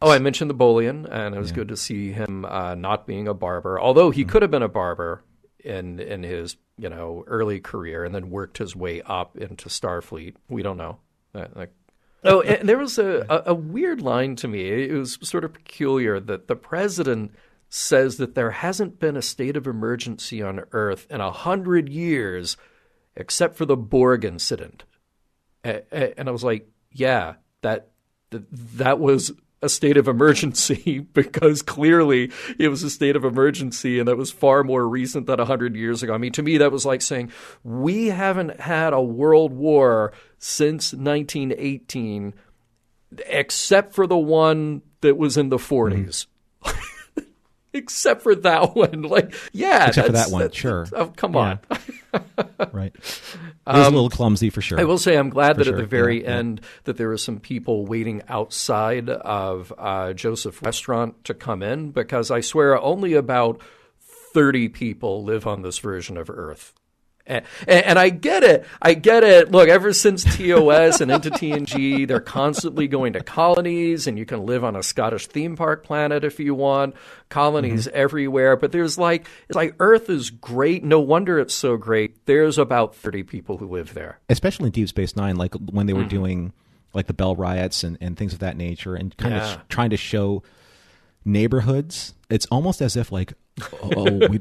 Speaker 4: Oh, I mentioned the Bolian, and it was good to see him not being a barber, although he could have been a barber in his early career, and then worked his way up into Starfleet. We don't know. And there was a weird line to me. It was sort of peculiar that the president says that there hasn't been a state of emergency on Earth in 100 years. Except for the Borg incident. And I was like, yeah, that was a state of emergency because clearly it was a state of emergency and that was far more recent than 100 years ago. I mean, to me, that was like saying we haven't had a world war since 1918 except for the one that was in the 40s. Except for that one.
Speaker 2: Except for that one, sure.
Speaker 4: Oh, come on.
Speaker 2: Right. It was a little clumsy for sure.
Speaker 4: I will say I'm glad that at the very end that there were some people waiting outside of Joseph's restaurant to come in because I swear only about 30 people live on this version of Earth. And I get it. Look, ever since TOS and into TNG, they're constantly going to colonies, and you can live on a Scottish theme park planet if you want. Colonies everywhere. But it's like Earth is great. No wonder it's so great. There's about 30 people who live there.
Speaker 2: Especially in Deep Space Nine, like when they were doing like the Bell Riots and things of that nature and kind of trying to show neighborhoods. It's almost as if like, we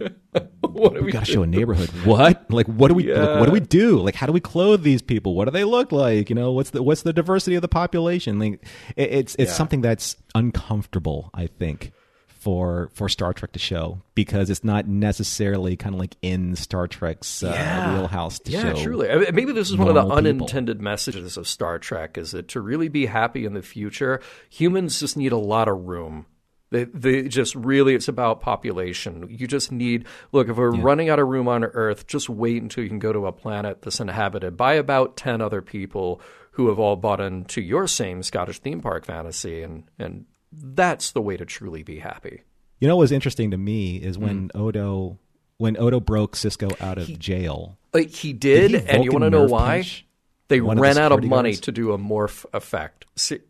Speaker 2: got to show a neighborhood. What? Like, what do we do? Like, how do we clothe these people? What do they look like? What's the diversity of the population? Like, it's something that's uncomfortable, I think, for Star Trek to show because it's not necessarily kind of like in Star Trek's wheelhouse to show. Yeah,
Speaker 4: truly. I mean, maybe this is one of the unintended messages of Star Trek is that to really be happy in the future, humans just need a lot of room. They just really, it's about population. You just need, look, if we're running out of room on Earth, just wait until you can go to a planet that's inhabited by about 10 other people who have all bought into your same Scottish theme park fantasy. And that's the way to truly be happy.
Speaker 2: You know what was interesting to me is when Odo broke Sisko out of jail.
Speaker 4: He did, and you want to know why? They ran out of money
Speaker 2: guards?
Speaker 4: to do a morph effect.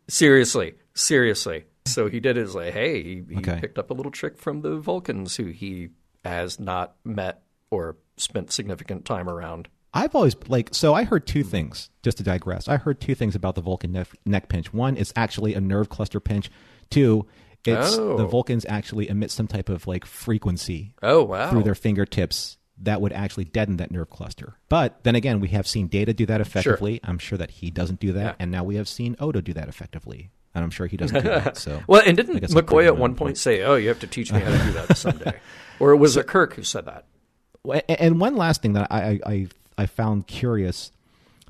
Speaker 4: Seriously. So he did his he picked up a little trick from the Vulcans who he has not met or spent significant time around.
Speaker 2: I've always I heard two things, just to digress. I heard two things about the Vulcan neck pinch. One, it's actually a nerve cluster pinch. Two, it's the Vulcans actually emit some type of frequency through their fingertips that would actually deaden that nerve cluster. But then again, we have seen Data do that effectively. Sure. I'm sure that he doesn't do that. Yeah. And now we have seen Odo do that effectively. And I'm sure he doesn't do that. So
Speaker 4: well, and didn't McCoy at one point say, "Oh, you have to teach me how to do that someday," or was it Kirk who said that?
Speaker 2: And one last thing that I found curious: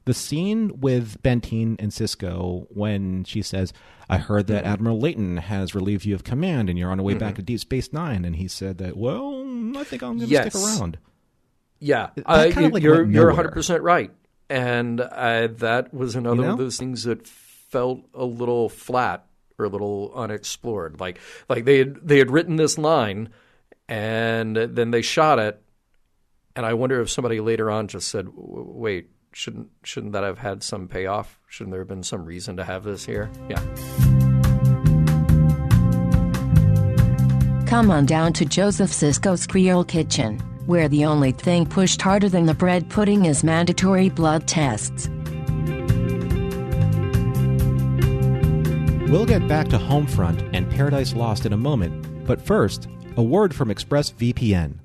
Speaker 2: the scene with Bentine and Sisko when she says, "I heard that Admiral Layton has relieved you of command, and you're on the way back to Deep Space Nine," and he said that, "Well, I think I'm going to stick around." Yeah,
Speaker 4: you're 100% right, and that was another one of those things that felt a little flat or a little unexplored. Like they had written this line, and then they shot it, and I wonder if somebody later on just said, "Wait, shouldn't that have had some payoff? Shouldn't there have been some reason to have this here?" Yeah.
Speaker 3: Come on down to Joseph Sisko's Creole Kitchen, where the only thing pushed harder than the bread pudding is mandatory blood tests.
Speaker 2: We'll get back to Homefront and Paradise Lost in a moment, but first, a word from ExpressVPN,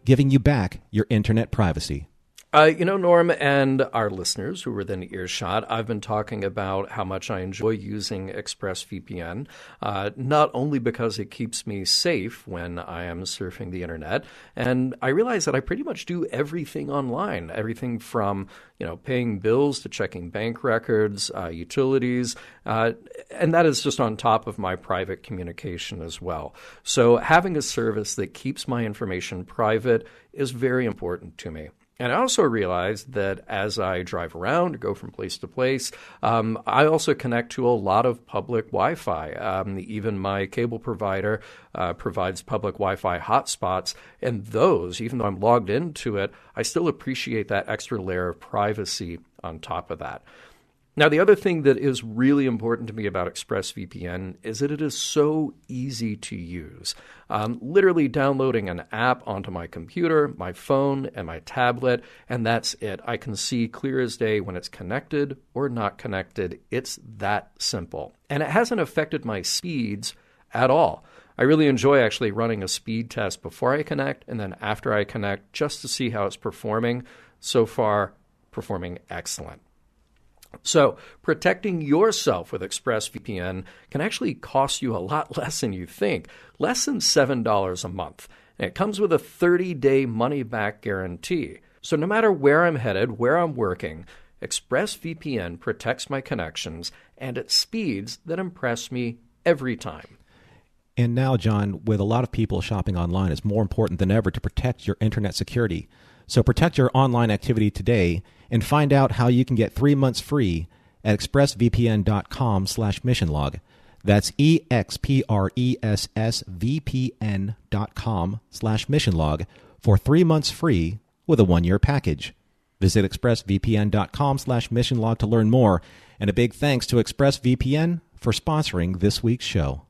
Speaker 2: giving you back your internet privacy.
Speaker 4: Norm and our listeners who were then earshot, I've been talking about how much I enjoy using ExpressVPN, not only because it keeps me safe when I am surfing the internet, and I realize that I pretty much do everything online, everything from, paying bills to checking bank records, utilities, and that is just on top of my private communication as well. So having a service that keeps my information private is very important to me. And I also realized that as I drive around, go from place to place, I also connect to a lot of public Wi-Fi. Even my cable provider provides public Wi-Fi hotspots, and those, even though I'm logged into it, I still appreciate that extra layer of privacy on top of that. Now, the other thing that is really important to me about ExpressVPN is that it is so easy to use. Literally downloading an app onto my computer, my phone, and my tablet, and that's it. I can see clear as day when it's connected or not connected. It's that simple. And it hasn't affected my speeds at all. I really enjoy actually running a speed test before I connect and then after I connect just to see how it's performing. So far, performing excellent. So protecting yourself with ExpressVPN can actually cost you a lot less than you think, less than $7 a month. And it comes with a 30-day money-back guarantee. So no matter where I'm headed, where I'm working, ExpressVPN protects my connections and at speeds that impress me every time.
Speaker 2: And now, John, with a lot of people shopping online, it's more important than ever to protect your internet security. So protect your online activity today and find out how you can get 3 months free at expressvpn.com/missionlog. That's expressvpn.com/missionlog for 3 months free with a 1-year package. Visit expressvpn.com/missionlog to learn more. And a big thanks to ExpressVPN for sponsoring this week's show.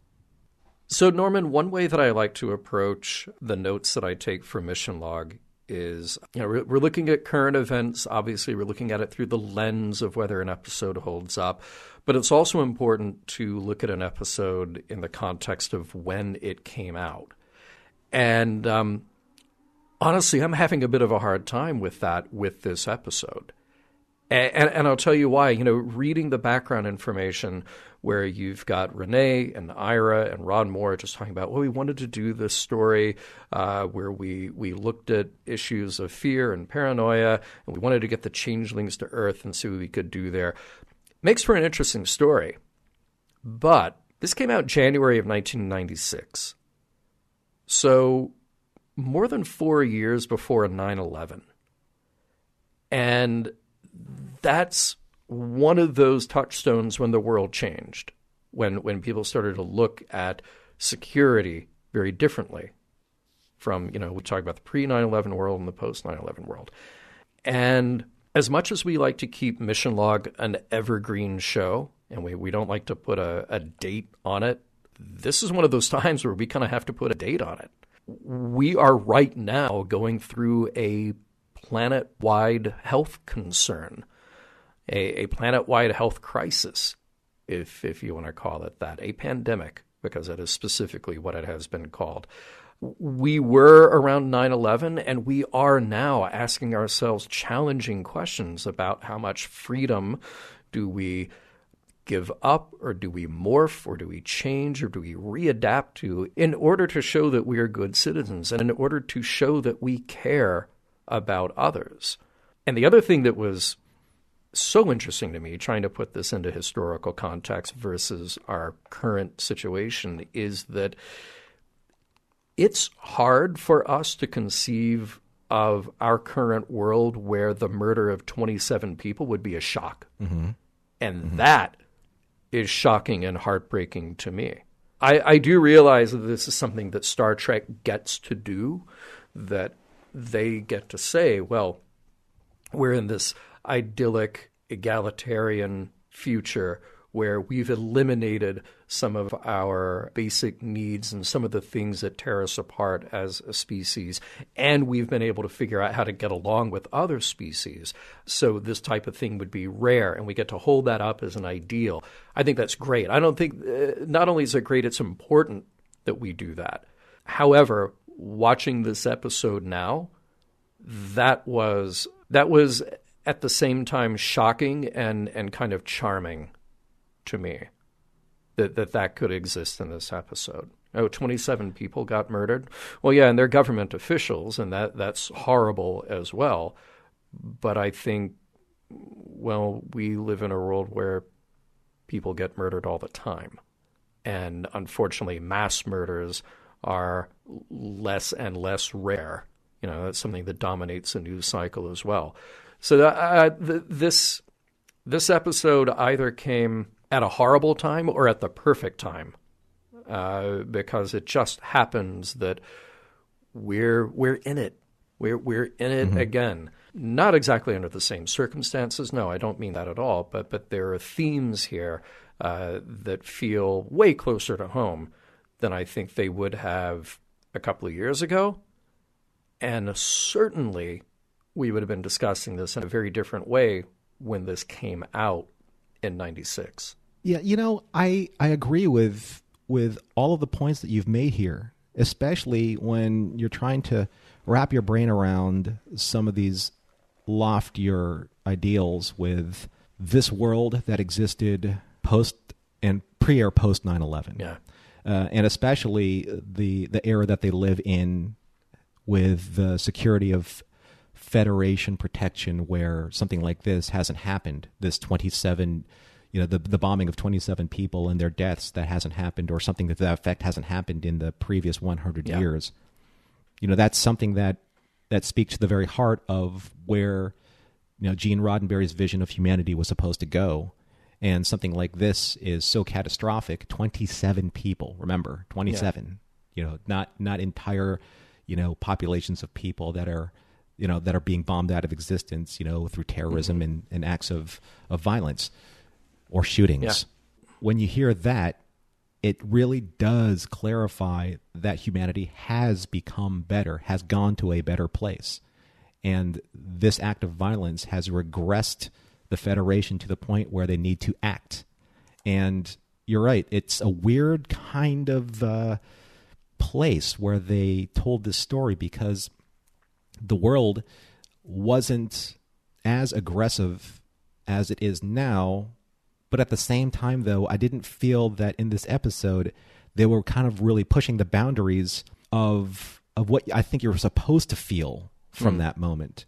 Speaker 4: So, Norman, one way that I like to approach the notes that I take for Mission Log is, we're looking at current events. Obviously, we're looking at it through the lens of whether an episode holds up. But it's also important to look at an episode in the context of when it came out. And honestly, I'm having a bit of a hard time with that with this episode. And I'll tell you why. Reading the background information where you've got Renee and Ira and Ron Moore just talking about, we wanted to do this story where we looked at issues of fear and paranoia, and we wanted to get the changelings to Earth and see what we could do there. Makes for an interesting story. But This came out January of 1996. So more than 4 years before 9/11. And that's one of those touchstones when the world changed, when people started to look at security very differently from, we talk about the pre-9/11 world and the post-9/11 world. And as much as we like to keep Mission Log an evergreen show, and we don't like to put a date on it, this is one of those times where we kind of have to put a date on it. We are right now going through a planet-wide health concern, a planet-wide health crisis, if you want to call it that, a pandemic, because that is specifically what it has been called. We were around 9/11, and we are now asking ourselves challenging questions about how much freedom do we give up, or do we morph, or do we change, or do we readapt to in order to show that we are good citizens and in order to show that we care about others. And the other thing that was so interesting to me, trying to put this into historical context versus our current situation, is that it's hard for us to conceive of our current world where the murder of 27 people would be a shock. Mm-hmm. And that is shocking and heartbreaking to me. I do realize that this is something that Star Trek gets to do, that they get to say, well, we're in this idyllic, egalitarian future where we've eliminated some of our basic needs and some of the things that tear us apart as a species, and we've been able to figure out how to get along with other species. So this type of thing would be rare, and we get to hold that up as an ideal. I think that's great. I don't think, not only is it great, it's important that we do that. However, watching this episode now, that was at the same time shocking and kind of charming to me that could exist in this episode. 27 people got murdered. Well, yeah, and they're government officials, and that's horrible as well. But I think, well, we live in a world where people get murdered all the time. And unfortunately, mass murders are less and less rare. That's something that dominates the news cycle as well. So this episode either came at a horrible time or at the perfect time, because it just happens that we're in it. We're in it again. Not exactly under the same circumstances. No, I don't mean that at all. But there are themes here that feel way closer to home than I think they would have a couple of years ago. And certainly we would have been discussing this in a very different way when this came out in 96.
Speaker 2: Yeah, I agree with all of the points that you've made here, especially when you're trying to wrap your brain around some of these loftier ideals with this world that existed post and pre or post 9/11.
Speaker 4: Yeah.
Speaker 2: And especially the era that they live in with the security of Federation protection, where something like this hasn't happened. This 27, the bombing of 27 people and their deaths, that hasn't happened, or something to that effect hasn't happened in the previous 100 years. That's something that speaks to the very heart of where, Gene Roddenberry's vision of humanity was supposed to go. And something like this is so catastrophic. 27 people, remember, 27. Not entire, populations of people that are being bombed out of existence, through terrorism and acts of violence or shootings. Yeah. When you hear that, it really does clarify that humanity has become better, has gone to a better place. And this act of violence has regressed the Federation to the point where they need to act. And you're right, it's a weird kind of place where they told this story, because the world wasn't as aggressive as it is now. But at the same time, though, I didn't feel that in this episode they were kind of really pushing the boundaries of what I think you're supposed to feel from that moment.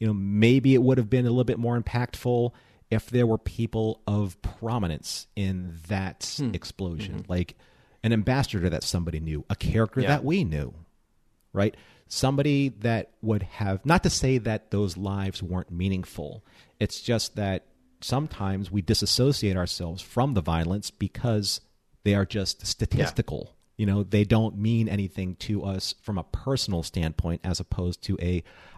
Speaker 2: Maybe it would have been a little bit more impactful if there were people of prominence in that explosion, like an ambassador that somebody knew, a character that we knew, right? Somebody that would have, not to say that those lives weren't meaningful. It's just that sometimes we disassociate ourselves from the violence because they are just statistical. You know, they don't mean anything to us from a personal standpoint, as opposed to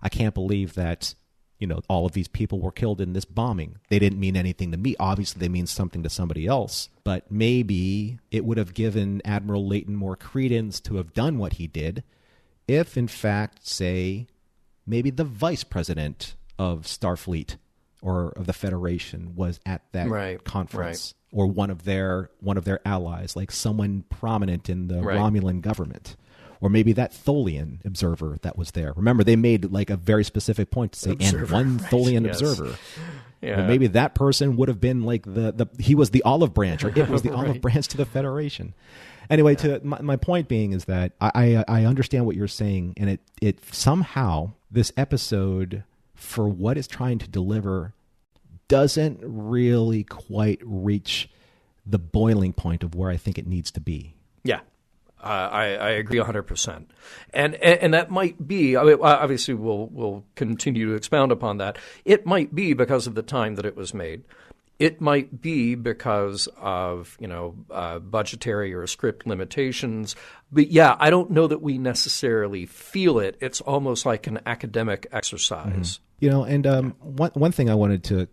Speaker 2: I can't believe that, you know, all of these people were killed in this bombing. They didn't mean anything to me. Obviously, they mean something to somebody else. But maybe it would have given Admiral Layton more credence to have done what he did if, in fact, say, maybe the vice president of Starfleet or of the Federation was at that conference. Or one of their allies, like someone prominent in the Romulan government. Or maybe that Tholian observer that was there. Remember, they made like a very specific point to say, and one Tholian observer. Yeah. Well, maybe that person would have been like he was the olive branch, or it was the olive branch to the Federation. Anyway, to my point being is that I understand what you're saying, and it somehow, this episode, for what it's trying to deliver, doesn't really quite reach the boiling point of where I think it needs to be.
Speaker 4: Yeah. I agree 100%. And that might be, I mean, obviously we'll continue to expound upon that. It might be because of the time that it was made. It might be because of, budgetary or script limitations. But yeah, I don't know that we necessarily feel it. It's almost like an academic exercise.
Speaker 2: And one thing I wanted to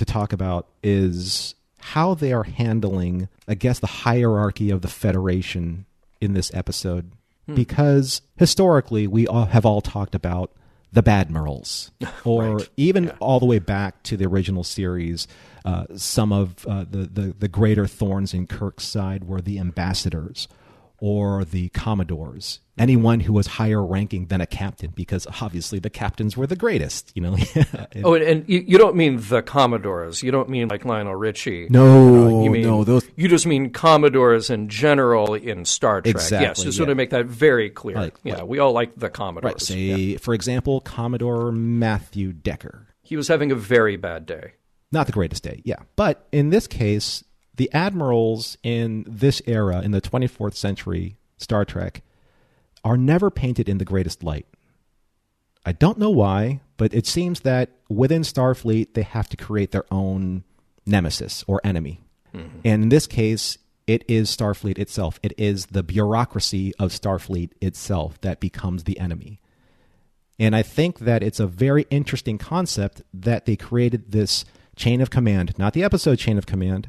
Speaker 2: talk about is how they are handling, I guess, the hierarchy of the Federation in this episode. Because historically, we have all talked about the Badmirals, or even all the way back to the original series, some of the greater thorns in Kirk's side were the ambassadors or the commodores, anyone who was higher ranking than a captain, because obviously the captains were the greatest,
Speaker 4: and you don't mean the commodores. You don't mean like Lionel Richie.
Speaker 2: No,
Speaker 4: you just mean commodores in general in Star Trek.
Speaker 2: Exactly,
Speaker 4: yes, just want to make that very clear. We all like the commodores.
Speaker 2: Right, say, for example, Commodore Matthew Decker.
Speaker 4: He was having a very bad day.
Speaker 2: Not the greatest day, yeah. But in this case, the admirals in this era, in the 24th century Star Trek, are never painted in the greatest light. I don't know why, but it seems that within Starfleet, they have to create their own nemesis or enemy. Mm-hmm. And in this case, it is Starfleet itself. It is the bureaucracy of Starfleet itself that becomes the enemy. And I think that it's a very interesting concept that they created this chain of command, not the episode chain of command,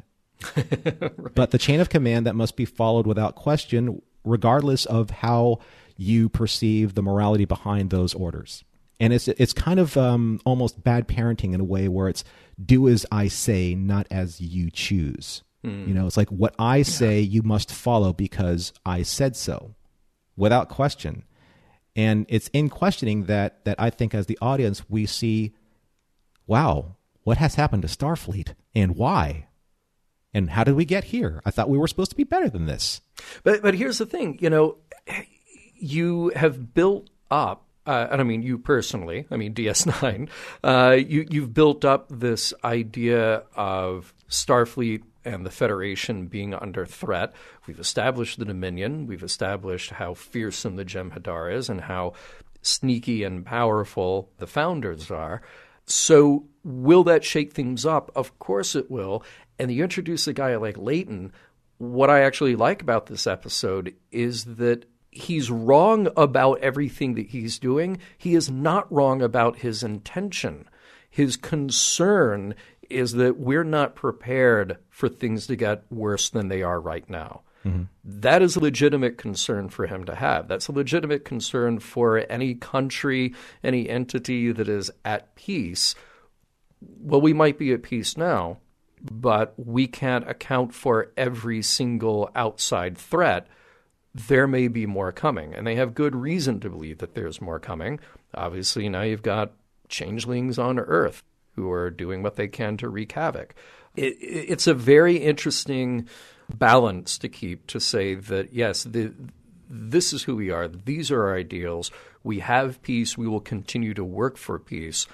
Speaker 2: but the chain of command that must be followed without question, regardless of how you perceive the morality behind those orders. And it's kind of almost bad parenting in a way where it's do as I say, not as you choose. It's like what I say you must follow because I said so, without question. And it's in questioning that I think as the audience we see, wow, what has happened to Starfleet and why? And how did we get here? I thought we were supposed to be better than this.
Speaker 4: But here's the thing, you have built up, and I mean you personally, DS9, you've built up this idea of Starfleet and the Federation being under threat. We've established the Dominion. We've established how fearsome the Jem'Hadar is and how sneaky and powerful the Founders are. So will that shake things up? Of course it will. And you introduce a guy like Layton. What I actually like about this episode is that he's wrong about everything that he's doing. He is not wrong about his intention. His concern is that we're not prepared for things to get worse than they are right now. Mm-hmm. That is a legitimate concern for him to have. That's a legitimate concern for any country, any entity that is at peace. Well, we might be at peace now, but we can't account for every single outside threat. There may be more coming, and they have good reason to believe that there's more coming. Obviously, now you've got changelings on Earth who are doing what they can to wreak havoc. It's a very interesting balance to keep, to say that, yes, this is who we are. These are our ideals. We have peace. We will continue to work for peace.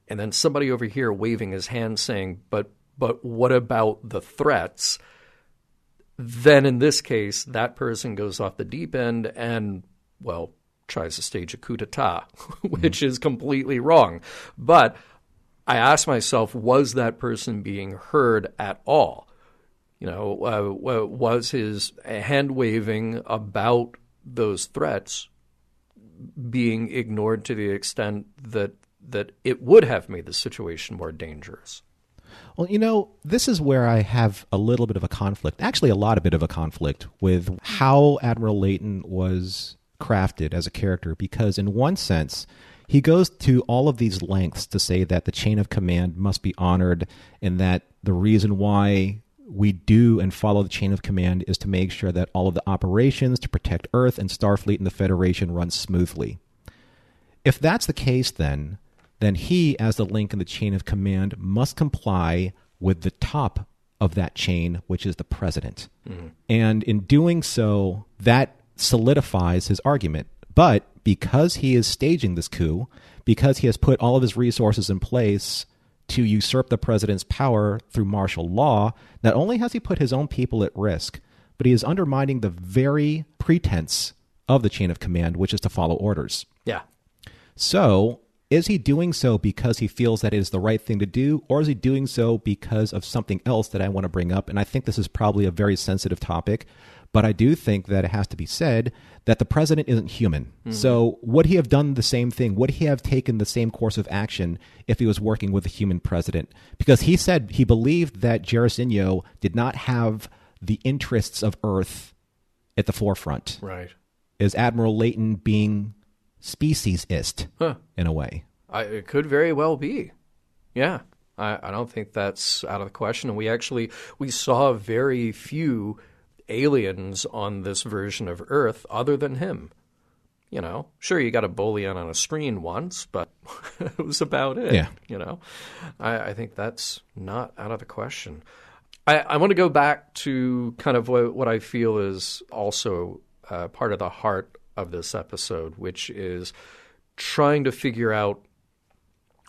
Speaker 4: And then somebody over here waving his hand saying, but but what about the threats? Then in this case, that person goes off the deep end and, well, tries to stage a coup d'etat, which is completely wrong. But I asked myself, was that person being heard at all? Was his hand-waving about those threats being ignored to the extent that it would have made the situation more dangerous?
Speaker 2: Well, this is where I have a little bit of a conflict, actually a lot of bit of a conflict with how Admiral Layton was crafted as a character, because in one sense, he goes to all of these lengths to say that the chain of command must be honored and that the reason why we do and follow the chain of command is to make sure that all of the operations to protect Earth and Starfleet and the Federation run smoothly. If that's the case, then he, as the link in the chain of command, must comply with the top of that chain, which is the president. Mm-hmm. And in doing so, that solidifies his argument. But because he is staging this coup, because he has put all of his resources in place to usurp the president's power through martial law, not only has he put his own people at risk, but he is undermining the very pretense of the chain of command, which is to follow orders.
Speaker 4: Yeah.
Speaker 2: So is he doing so because he feels that it is the right thing to do, or is he doing so because of something else that I want to bring up? And I think this is probably a very sensitive topic, but I do think that it has to be said that the president isn't human. Mm-hmm. So would he have done the same thing? Would he have taken the same course of action if he was working with a human president? Because he said he believed that Jairzinho did not have the interests of Earth at the forefront.
Speaker 4: Right.
Speaker 2: Is Admiral Layton being speciesist in a way?
Speaker 4: It could very well be. Yeah. I don't think that's out of the question. And we saw very few aliens on this version of Earth other than him. Sure, you got a Bolian on a screen once, but it was about it.
Speaker 2: Yeah.
Speaker 4: I think that's not out of the question. I want to go back to kind of what I feel is also part of the heart of this episode, which is trying to figure out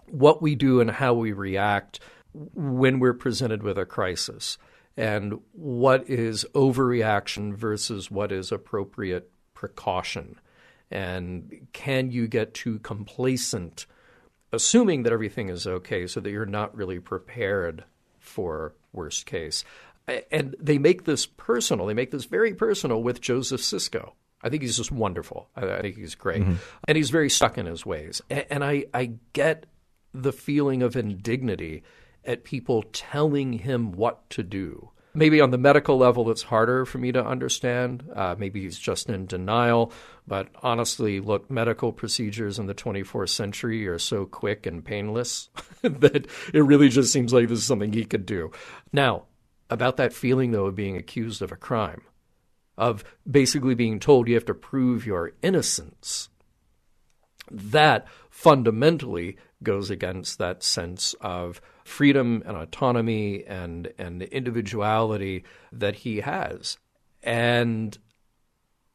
Speaker 4: what we do and how we react when we're presented with a crisis, and what is overreaction versus what is appropriate precaution. And can you get too complacent, assuming that everything is okay, so that you're not really prepared for worst case? And they make this personal. They make this very personal with Joseph Sisko. I think he's just wonderful. I think he's great. Mm-hmm. And he's very stuck in his ways. And I get the feeling of indignity at people telling him what to do. Maybe on the medical level, it's harder for me to understand. Maybe he's just in denial. But honestly, look, medical procedures in the 24th century are so quick and painless that it really just seems like this is something he could do. Now, about that feeling, though, of being accused of a crime, of basically being told you have to prove your innocence, that fundamentally goes against that sense of freedom and autonomy and individuality that he has. And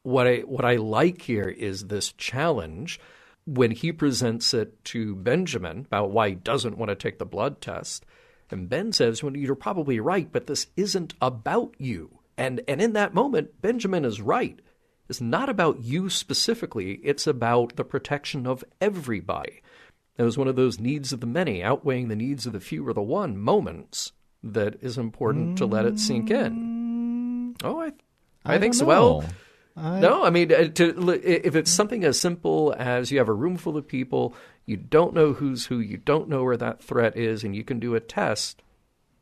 Speaker 4: what I like here is this challenge when he presents it to Benjamin about why he doesn't want to take the blood test. And Ben says, well, you're probably right, but this isn't about you. And in that moment, Benjamin is right. It's not about you specifically. It's about the protection of everybody. It was one of those needs of the many outweighing the needs of the few or the one moments that is important to let it sink in. Oh, I think so. Well, no, I mean, if it's something as simple as you have a room full of people, you don't know who's who, you don't know where that threat is, and you can do a test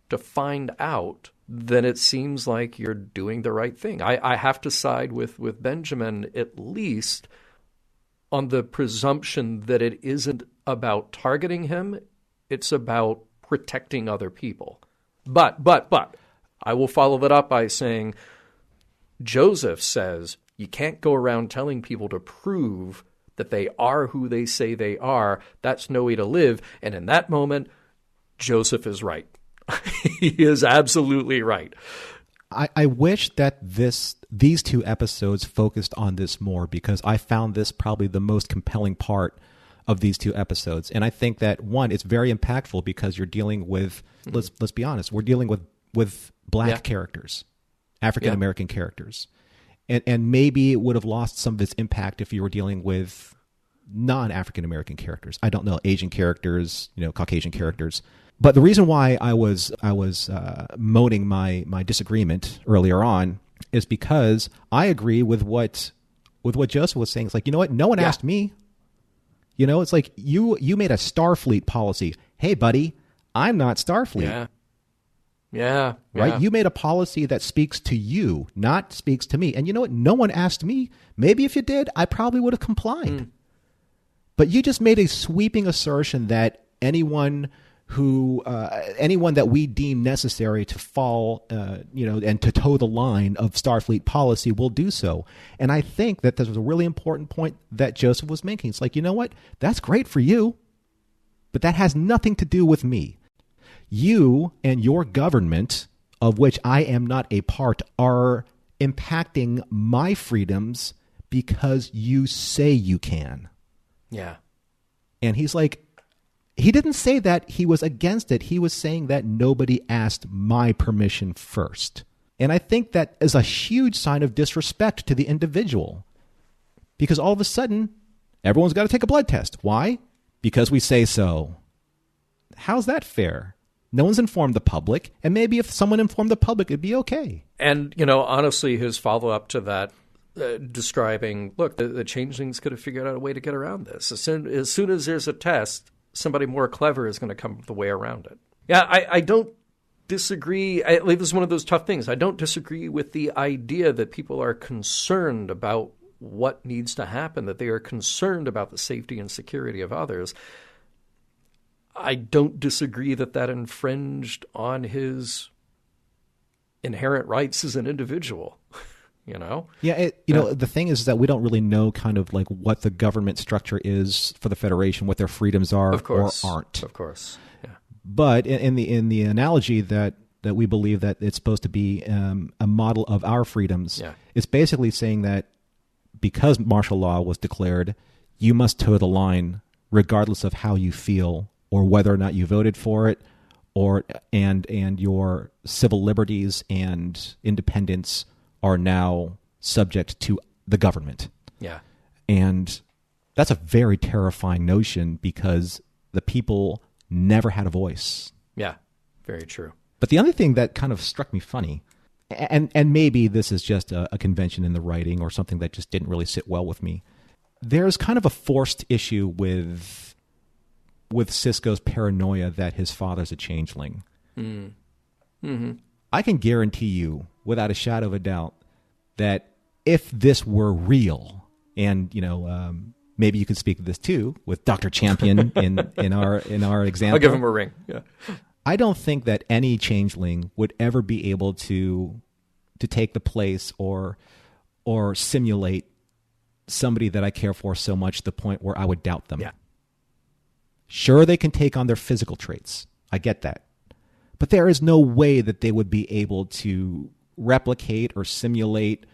Speaker 4: to find out, then it seems like you're doing the right thing. I have to side with Benjamin, at least on the presumption that it isn't about targeting him, it's about protecting other people. But I will follow that up by saying Joseph says you can't go around telling people to prove that they are who they say they are. That's no way to live. And in that moment, Joseph is right. He is absolutely right.
Speaker 2: I wish that these two episodes focused on this more, because I found this probably the most compelling part of these two episodes. And I think that, one, it's very impactful because you're dealing with, let's be honest, we're dealing with black characters, African-American characters. And maybe it would have lost some of its impact if you were dealing with non-African-American characters. I don't know, Asian characters, Caucasian characters. But the reason why I was moaning my disagreement earlier on is because I agree with what Joseph was saying. It's like, you know what? No one asked me. It's like you made a Starfleet policy. Hey, buddy, I'm not Starfleet.
Speaker 4: Yeah.
Speaker 2: Right? You made a policy that speaks to you, not speaks to me. And you know what? No one asked me. Maybe if you did, I probably would have complied. But you just made a sweeping assertion that anyone that we deem necessary to fall, and to toe the line of Starfleet policy will do so. And I think that this was a really important point that Joseph was making. It's like, you know what? That's great for you, but that has nothing to do with me. You and your government, of which I am not a part, are impacting my freedoms because you say you can.
Speaker 4: Yeah.
Speaker 2: And he's like, he didn't say that he was against it. He was saying that nobody asked my permission first. And I think that is a huge sign of disrespect to the individual. Because all of a sudden, everyone's got to take a blood test. Why? Because we say so. How's that fair? No one's informed the public. And maybe if someone informed the public, it'd be okay.
Speaker 4: And, honestly, his follow-up to that, describing, look, the changelings could have figured out a way to get around this. As soon as there's a test, somebody more clever is going to come up with a way around it. Yeah, I don't disagree. This is one of those tough things. I don't disagree with the idea that people are concerned about what needs to happen, that they are concerned about the safety and security of others. I don't disagree that infringed on his inherent rights as an individual.
Speaker 2: Yeah, the thing is that we don't really know kind of like what the government structure is for the Federation, what their freedoms are or aren't.
Speaker 4: Of course, yeah.
Speaker 2: But in the analogy that we believe that it's supposed to be a model of our freedoms, it's basically saying that because martial law was declared, you must toe the line regardless of how you feel or whether or not you voted for it, and your civil liberties and independence are now subject to the government.
Speaker 4: Yeah.
Speaker 2: And that's a very terrifying notion because the people never had a voice.
Speaker 4: Yeah, very true.
Speaker 2: But the other thing that kind of struck me funny, and maybe this is just a convention in the writing or something that just didn't really sit well with me, there's kind of a forced issue with Sisko's paranoia that his father's a changeling.
Speaker 4: Mm-hmm.
Speaker 2: I can guarantee you, without a shadow of a doubt, that if this were real, and maybe you could speak to this too with Dr. Champion in our example.
Speaker 4: I'll give him a ring. Yeah.
Speaker 2: I don't think that any changeling would ever be able to take the place or simulate somebody that I care for so much to the point where I would doubt them.
Speaker 4: Yeah.
Speaker 2: Sure, they can take on their physical traits. I get that. But there is no way that they would be able to replicate or simulate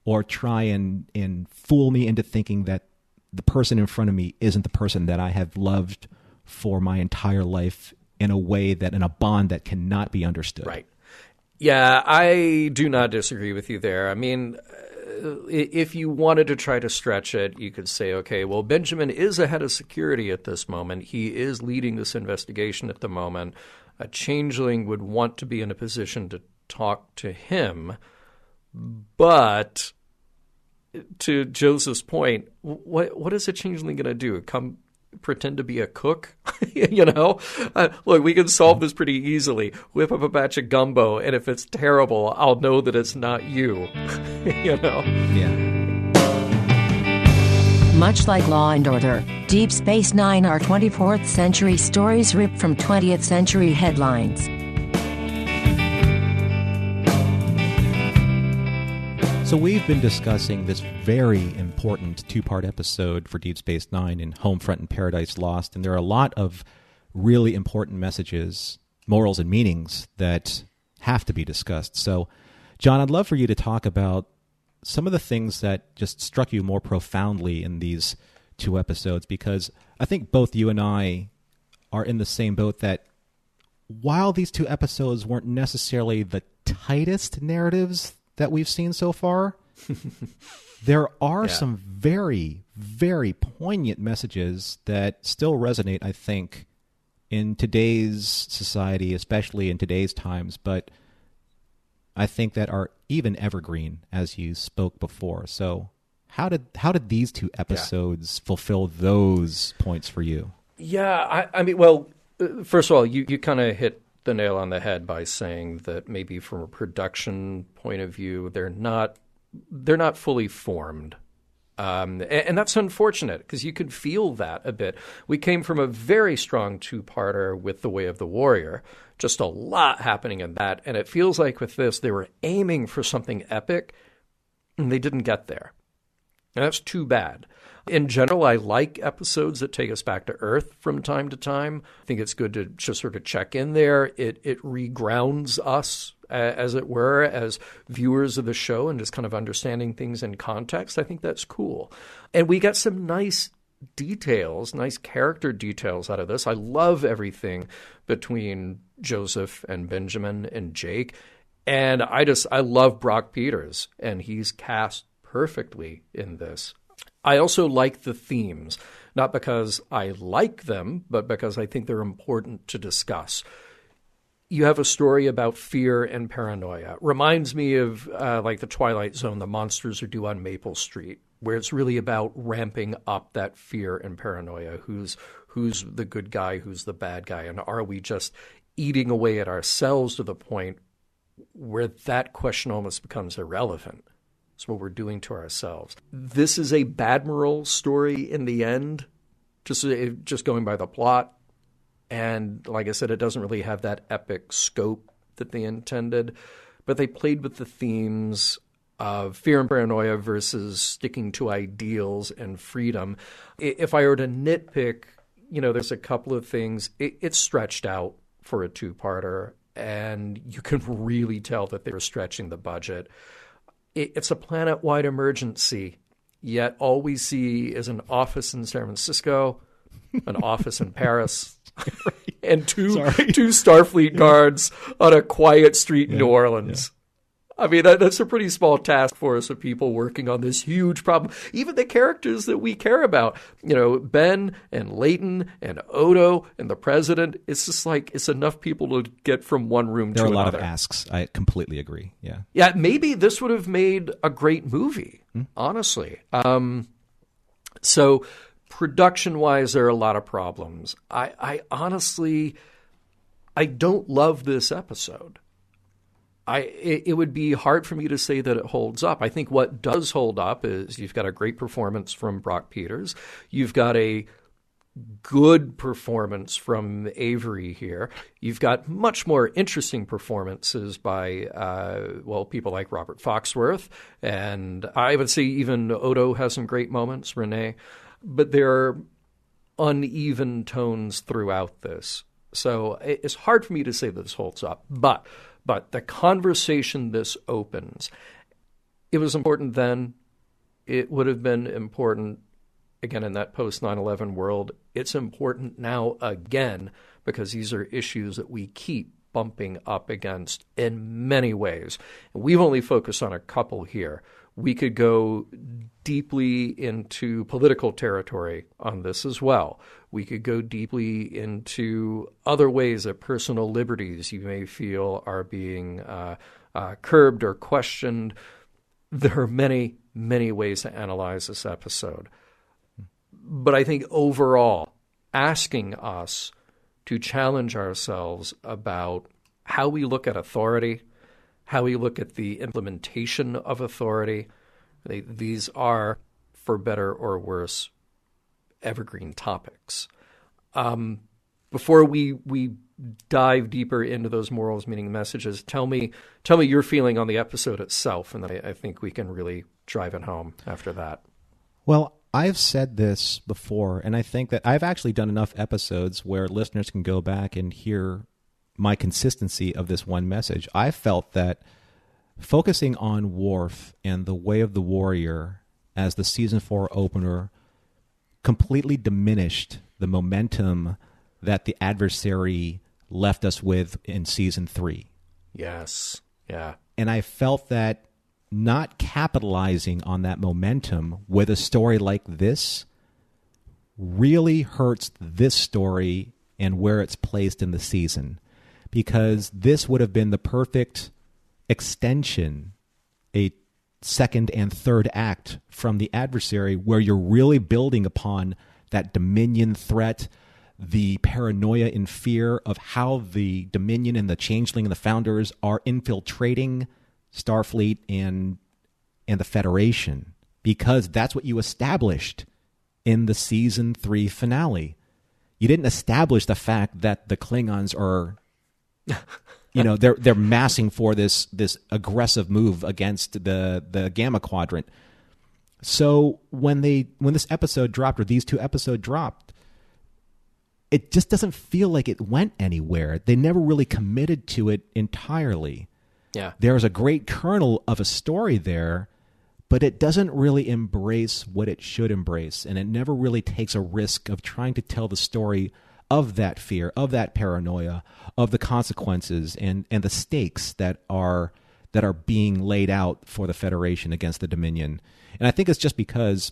Speaker 2: or try and fool me into thinking that the person in front of me isn't the person that I have loved for my entire life in a way that in a bond that cannot be understood.
Speaker 4: Right. Yeah, I do not disagree with you there. I mean, if you wanted to try to stretch it, you could say, okay, well, Benjamin is a head of security at this moment. He is leading this investigation at the moment. A changeling would want to be in a position to talk to him. But to Joseph's point, what is a changeling going to do? Come pretend to be a cook? Look, we can solve this pretty easily. Whip up a batch of gumbo, and if it's terrible, I'll know that it's not you.
Speaker 2: Yeah.
Speaker 3: Much like Law and Order, Deep Space Nine are 24th century stories ripped from 20th century headlines.
Speaker 2: So we've been discussing this very important two-part episode for Deep Space Nine in Homefront and Paradise Lost, and there are a lot of really important messages, morals, and meanings that have to be discussed. So, John, I'd love for you to talk about some of the things that just struck you more profoundly in these two episodes, because I think both you and I are in the same boat that while these two episodes weren't necessarily the tightest narratives that we've seen so far, there are some very, very poignant messages that still resonate, I think, in today's society, especially in today's times, but I think that are even evergreen, as you spoke before. So how did these two episodes fulfill those points for you?
Speaker 4: Yeah, I mean, well, first of all, you kind of hit the nail on the head by saying that maybe from a production point of view, they're not fully formed. And that's unfortunate because you could feel that a bit. We came from a very strong two-parter with The Way of the Warrior, just a lot happening in that. And it feels like with this, they were aiming for something epic, and they didn't get there. And that's too bad. In general, I like episodes that take us back to Earth from time to time. I think it's good to just sort of check in there. It regrounds us, as it were, as viewers of the show and just kind of understanding things in context. I think that's cool. And we got some nice details, nice character details out of this. I love everything between Joseph and Benjamin and Jake. And I love Brock Peters, and he's cast perfectly in this. I also like the themes, not because I like them, but because I think they're important to discuss. You have a story about fear and paranoia. Reminds me of like the Twilight Zone, The Monsters Are Due on Maple Street, where it's really about ramping up that fear and paranoia. Who's the good guy? Who's the bad guy? And are we just eating away at ourselves to the point where that question almost becomes irrelevant? It's what we're doing to ourselves. This is a Badmiral story in the end, just going by the plot. And like I said, it doesn't really have that epic scope that they intended. But they played with the themes of fear and paranoia versus sticking to ideals and freedom. If I were to nitpick, there's a couple of things. It's stretched out for a two-parter, and you can really tell that they were stretching the budget. It's a planet-wide emergency, yet all we see is an office in San Francisco, an office in Paris, and two Starfleet guards on a quiet street in New Orleans. I mean, that's a pretty small task for us of people working on this huge problem. Even the characters that we care about, Ben and Leighton and Odo and the president, it's just like it's enough people to get from one room to another.
Speaker 2: There are a lot of asks. I completely agree. Yeah.
Speaker 4: Yeah, maybe this would have made a great movie, honestly. So production-wise, there are a lot of problems. I honestly, I don't love this episode. It would be hard for me to say that it holds up. I think what does hold up is you've got a great performance from Brock Peters. You've got a good performance from Avery here. You've got much more interesting performances by, people like Robert Foxworth. And I would say even Odo has some great moments, Renee. But there are uneven tones throughout this. So it's hard for me to say that this holds up. But the conversation this opens, it was important then. It would have been important, again, in that post-9/11 world. It's important now again because these are issues that we keep bumping up against in many ways. We've only focused on a couple here. We could go deeply into political territory on this as well. We could go deeply into other ways that personal liberties you may feel are being curbed or questioned. There are many, many ways to analyze this episode. But I think overall, asking us to challenge ourselves about how we look at authority, how we look at the implementation of authority. These are, for better or worse, evergreen topics. Before we dive deeper into those morals, meaning messages, tell me your feeling on the episode itself, and then I think we can really drive it home after that.
Speaker 2: Well, I've said this before, and I think that I've actually done enough episodes where listeners can go back and hear my consistency of this one message. I felt that focusing on Worf and The Way of the Warrior as the season 4 opener completely diminished the momentum that the adversary left us with in season 3.
Speaker 4: Yes. Yeah.
Speaker 2: And I felt that not capitalizing on that momentum with a story like this really hurts this story and where it's placed in the season, because this would have been the perfect extension, a second and third act from the adversary, where you're really building upon that Dominion threat, the paranoia and fear of how the Dominion and the Changeling and the Founders are infiltrating Starfleet and the Federation, because that's what you established in the season 3 finale. You didn't establish the fact that the Klingons are, they're massing for this aggressive move against the Gamma Quadrant. So when this episode dropped, or these 2 episodes dropped, it just doesn't feel like it went anywhere. They never really committed to it entirely.
Speaker 4: Yeah.
Speaker 2: There's a great kernel of a story there, but it doesn't really embrace what it should embrace, and it never really takes a risk of trying to tell the story of that fear, of that paranoia, of the consequences and the stakes that are being laid out for the Federation against the Dominion. And I think it's just because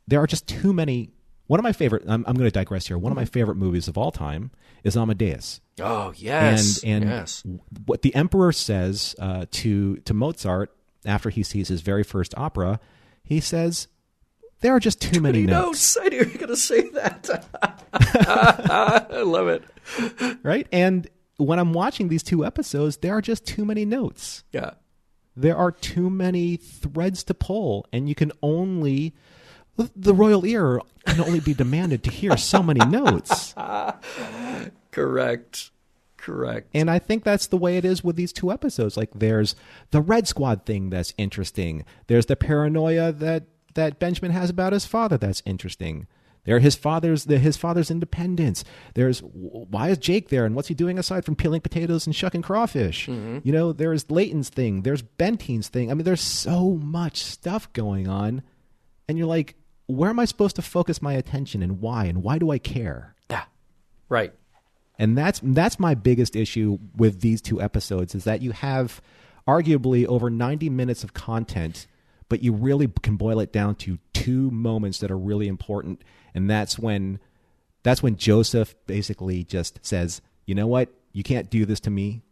Speaker 2: there are just too many. One of my favorite, I'm going to digress here, one of my favorite movies of all time is Amadeus.
Speaker 4: Oh, yes.
Speaker 2: And
Speaker 4: yes.
Speaker 2: What the Emperor says to Mozart after he sees his very first opera, he says, there are just too many notes.
Speaker 4: I knew you were going to say that. I love it.
Speaker 2: Right? And when I'm watching these 2 episodes, there are just too many notes.
Speaker 4: Yeah.
Speaker 2: There are too many threads to pull, and you can only... The royal ear can only be demanded to hear so many notes.
Speaker 4: Correct.
Speaker 2: And I think that's the way it is with these 2 episodes. Like, there's the Red Squad thing that's interesting. There's the paranoia that Benjamin has about his father that's interesting. There are his father's independence. There's, why is Jake there, and what's he doing aside from peeling potatoes and shucking crawfish? Mm-hmm. There's Leighton's thing. There's Bentine's thing. I mean, there's so much stuff going on. And you're like, where am I supposed to focus my attention, and why? And why do I care?
Speaker 4: Yeah, right.
Speaker 2: And that's my biggest issue with these 2 episodes, is that you have arguably over 90 minutes of content, but you really can boil it down to 2 moments that are really important. And that's when Joseph basically just says, you know what? You can't do this to me.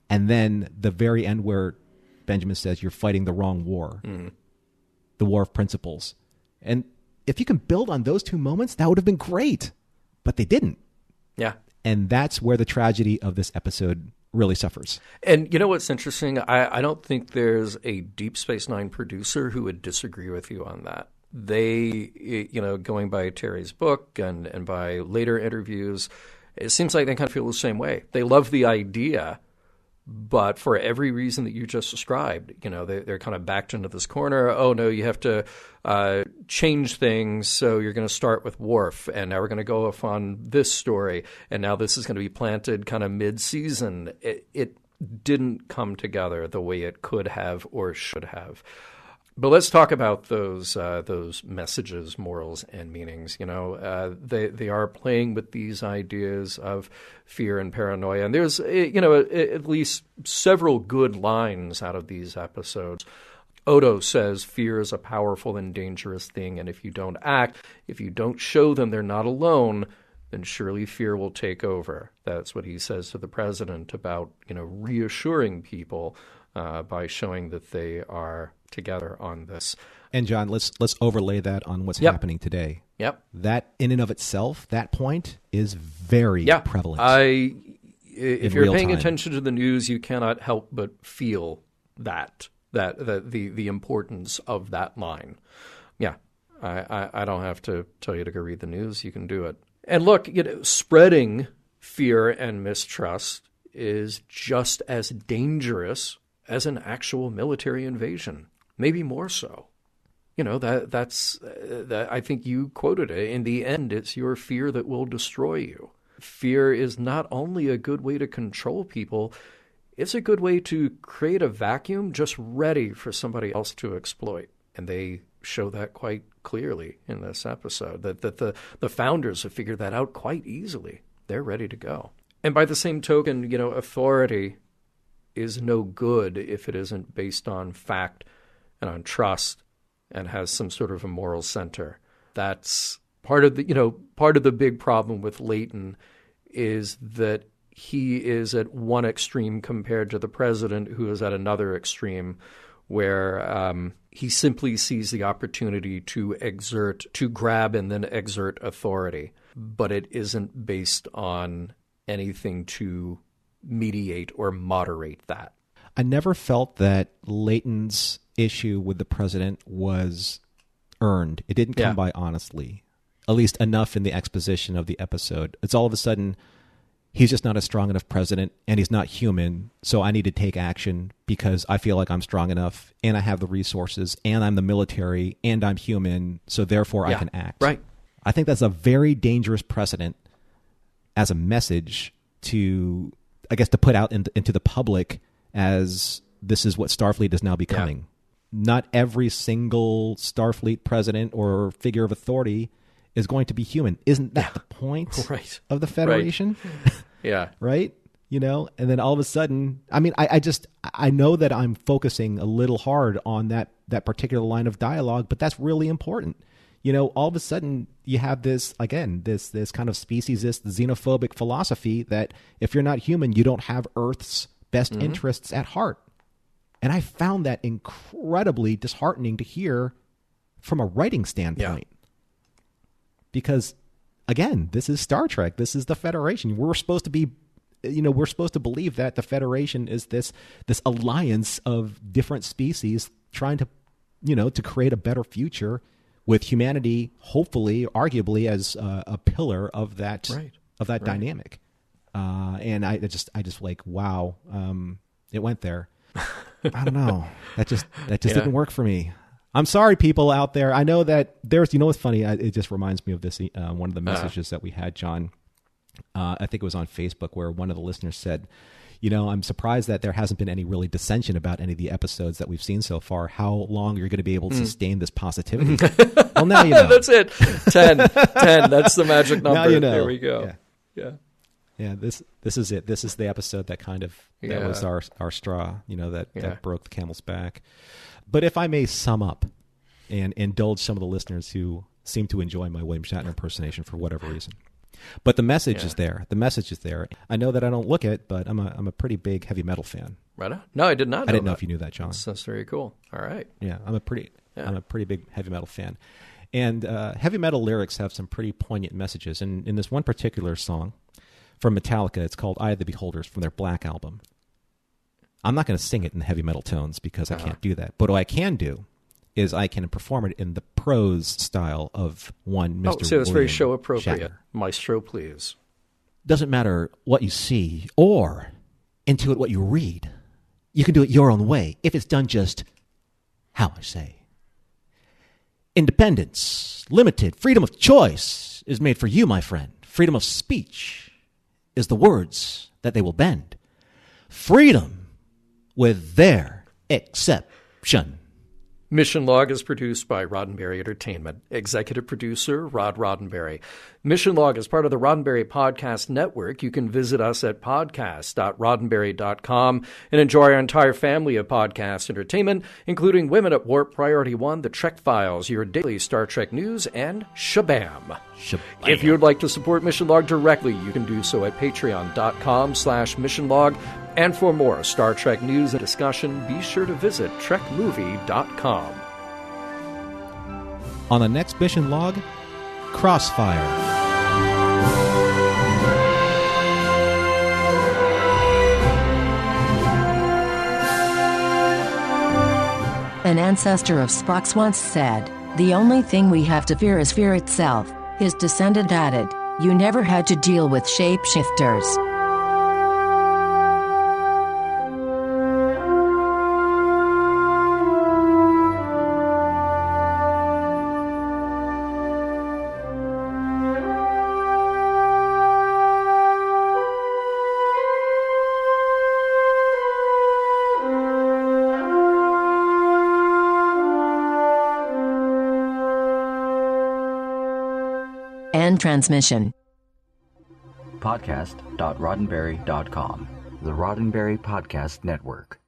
Speaker 2: And then the very end where Benjamin says, you're fighting the wrong war. Mm. The war of principles. And if you can build on those 2 moments, that would have been great. But they didn't.
Speaker 4: Yeah.
Speaker 2: And that's where the tragedy of this episode really suffers.
Speaker 4: And you know what's interesting? I don't think there's a Deep Space Nine producer who would disagree with you on that. They, going by Terry's book and by later interviews, it seems like they kind of feel the same way. They love the idea, but for every reason that you just described, they're kind of backed into this corner. Oh, no, you have to change things. So you're going to start with Worf, and now we're going to go off on this story. And now this is going to be planted kind of mid-season. It didn't come together the way it could have or should have. But let's talk about those messages, morals, and meanings. They are playing with these ideas of fear and paranoia, and there's at least several good lines out of these episodes. Odo says fear is a powerful and dangerous thing, and if you don't act, if you don't show them they're not alone, then surely fear will take over. That's what he says to the president about reassuring people by showing that they are together on this.
Speaker 2: And John, let's overlay that on what's happening today.
Speaker 4: Yep.
Speaker 2: That in and of itself, that point is very prevalent.
Speaker 4: If you're paying attention to the news, you cannot help but feel that the importance of that line. Yeah. I don't have to tell you to go read the news. You can do it. And look, spreading fear and mistrust is just as dangerous as an actual military invasion. Maybe more so. That's I think you quoted it. In the end, it's your fear that will destroy you. Fear is not only a good way to control people, it's a good way to create a vacuum just ready for somebody else to exploit. And they show that quite clearly in this episode, that the founders have figured that out quite easily. They're ready to go. And by the same token, authority is no good if it isn't based on fact and on trust and has some sort of a moral center. That's part of the big problem with Leighton is that he is at one extreme compared to the president, who is at another extreme, where he simply sees the opportunity to grab and then exert authority, but it isn't based on anything to mediate or moderate that.
Speaker 2: I never felt that Leighton's issue with the president was earned. It didn't come by honestly, at least enough in the exposition of the episode. It's all of a sudden, he's just not a strong enough president, and he's not human, so I need to take action because I feel like I'm strong enough, and I have the resources, and I'm the military, and I'm human, so therefore I can act.
Speaker 4: Right.
Speaker 2: I think that's a very dangerous precedent as a message to put out into the public as this is what Starfleet is now becoming. Yeah. Not every single Starfleet president or figure of authority is going to be human. Isn't that the point of the Federation?
Speaker 4: Right. Yeah.
Speaker 2: Right? And then all of a sudden, I know that I'm focusing a little hard on that particular line of dialogue, but that's really important. All of a sudden you have this kind of speciesist xenophobic philosophy that if you're not human, you don't have Earth's best interests at heart. And I found that incredibly disheartening to hear from a writing standpoint. Yeah. Because, again, this is Star Trek. This is the Federation. We're supposed to be, we're supposed to believe that the Federation is this alliance of different species trying to, to create a better future with humanity, hopefully, arguably, as a pillar of that dynamic. And I just like, wow, it went there. I don't know. That just didn't work for me. I'm sorry, people out there. I know that there's, what's funny? It just reminds me of this, one of the messages that we had, John. I think it was on Facebook where one of the listeners said, I'm surprised that there hasn't been any really dissension about any of the episodes that we've seen so far. How long are you going to be able to sustain this positivity? Well, now you know.
Speaker 4: That's it. 10. That's the magic number.
Speaker 2: Now you know.
Speaker 4: There we go. Yeah.
Speaker 2: Yeah, this is it. This is the episode that kind of that was our straw, that broke the camel's back. But if I may sum up and indulge some of the listeners who seem to enjoy my William Shatner impersonation for whatever reason. But the message is there. The message is there. I know that I don't look it, but I'm a pretty big heavy metal fan.
Speaker 4: Right on. No, I did not know
Speaker 2: I didn't know if you knew that, John.
Speaker 4: That's very cool. All right.
Speaker 2: Yeah, I'm a pretty big heavy metal fan. And heavy metal lyrics have some pretty poignant messages. And in this one particular song from Metallica, it's called Eye of the Beholders from their Black album. I'm not going to sing it in the heavy metal tones because I can't do that. But what I can do is I can perform it in the prose style of one Mr.
Speaker 4: So it's very show
Speaker 2: William
Speaker 4: appropriate.
Speaker 2: Shatner.
Speaker 4: Maestro, please.
Speaker 2: Doesn't matter what you see or intuit what you read. You can do it your own way if it's done just how I say. Independence, limited, freedom of choice is made for you, my friend. Freedom of speech is the words that they will bend. Freedom with their exception.
Speaker 4: Mission Log is produced by Roddenberry Entertainment. Executive producer, Rod Roddenberry. Mission Log is part of the Roddenberry Podcast Network. You can visit us at podcast.roddenberry.com and enjoy our entire family of podcast entertainment, including Women at Warp, Priority One, The Trek Files, your daily Star Trek news, and Shabam. If you would like to support Mission Log directly, you can do so at patreon.com/missionlog. And for more Star Trek news and discussion, be sure to visit trekmovie.com.
Speaker 2: On the next Mission Log, Crossfire.
Speaker 3: An ancestor of Spock's once said, "The only thing we have to fear is fear itself." His descendant added, "You never had to deal with shapeshifters." End transmission.
Speaker 1: Podcast.roddenberry.com, the Roddenberry Podcast Network.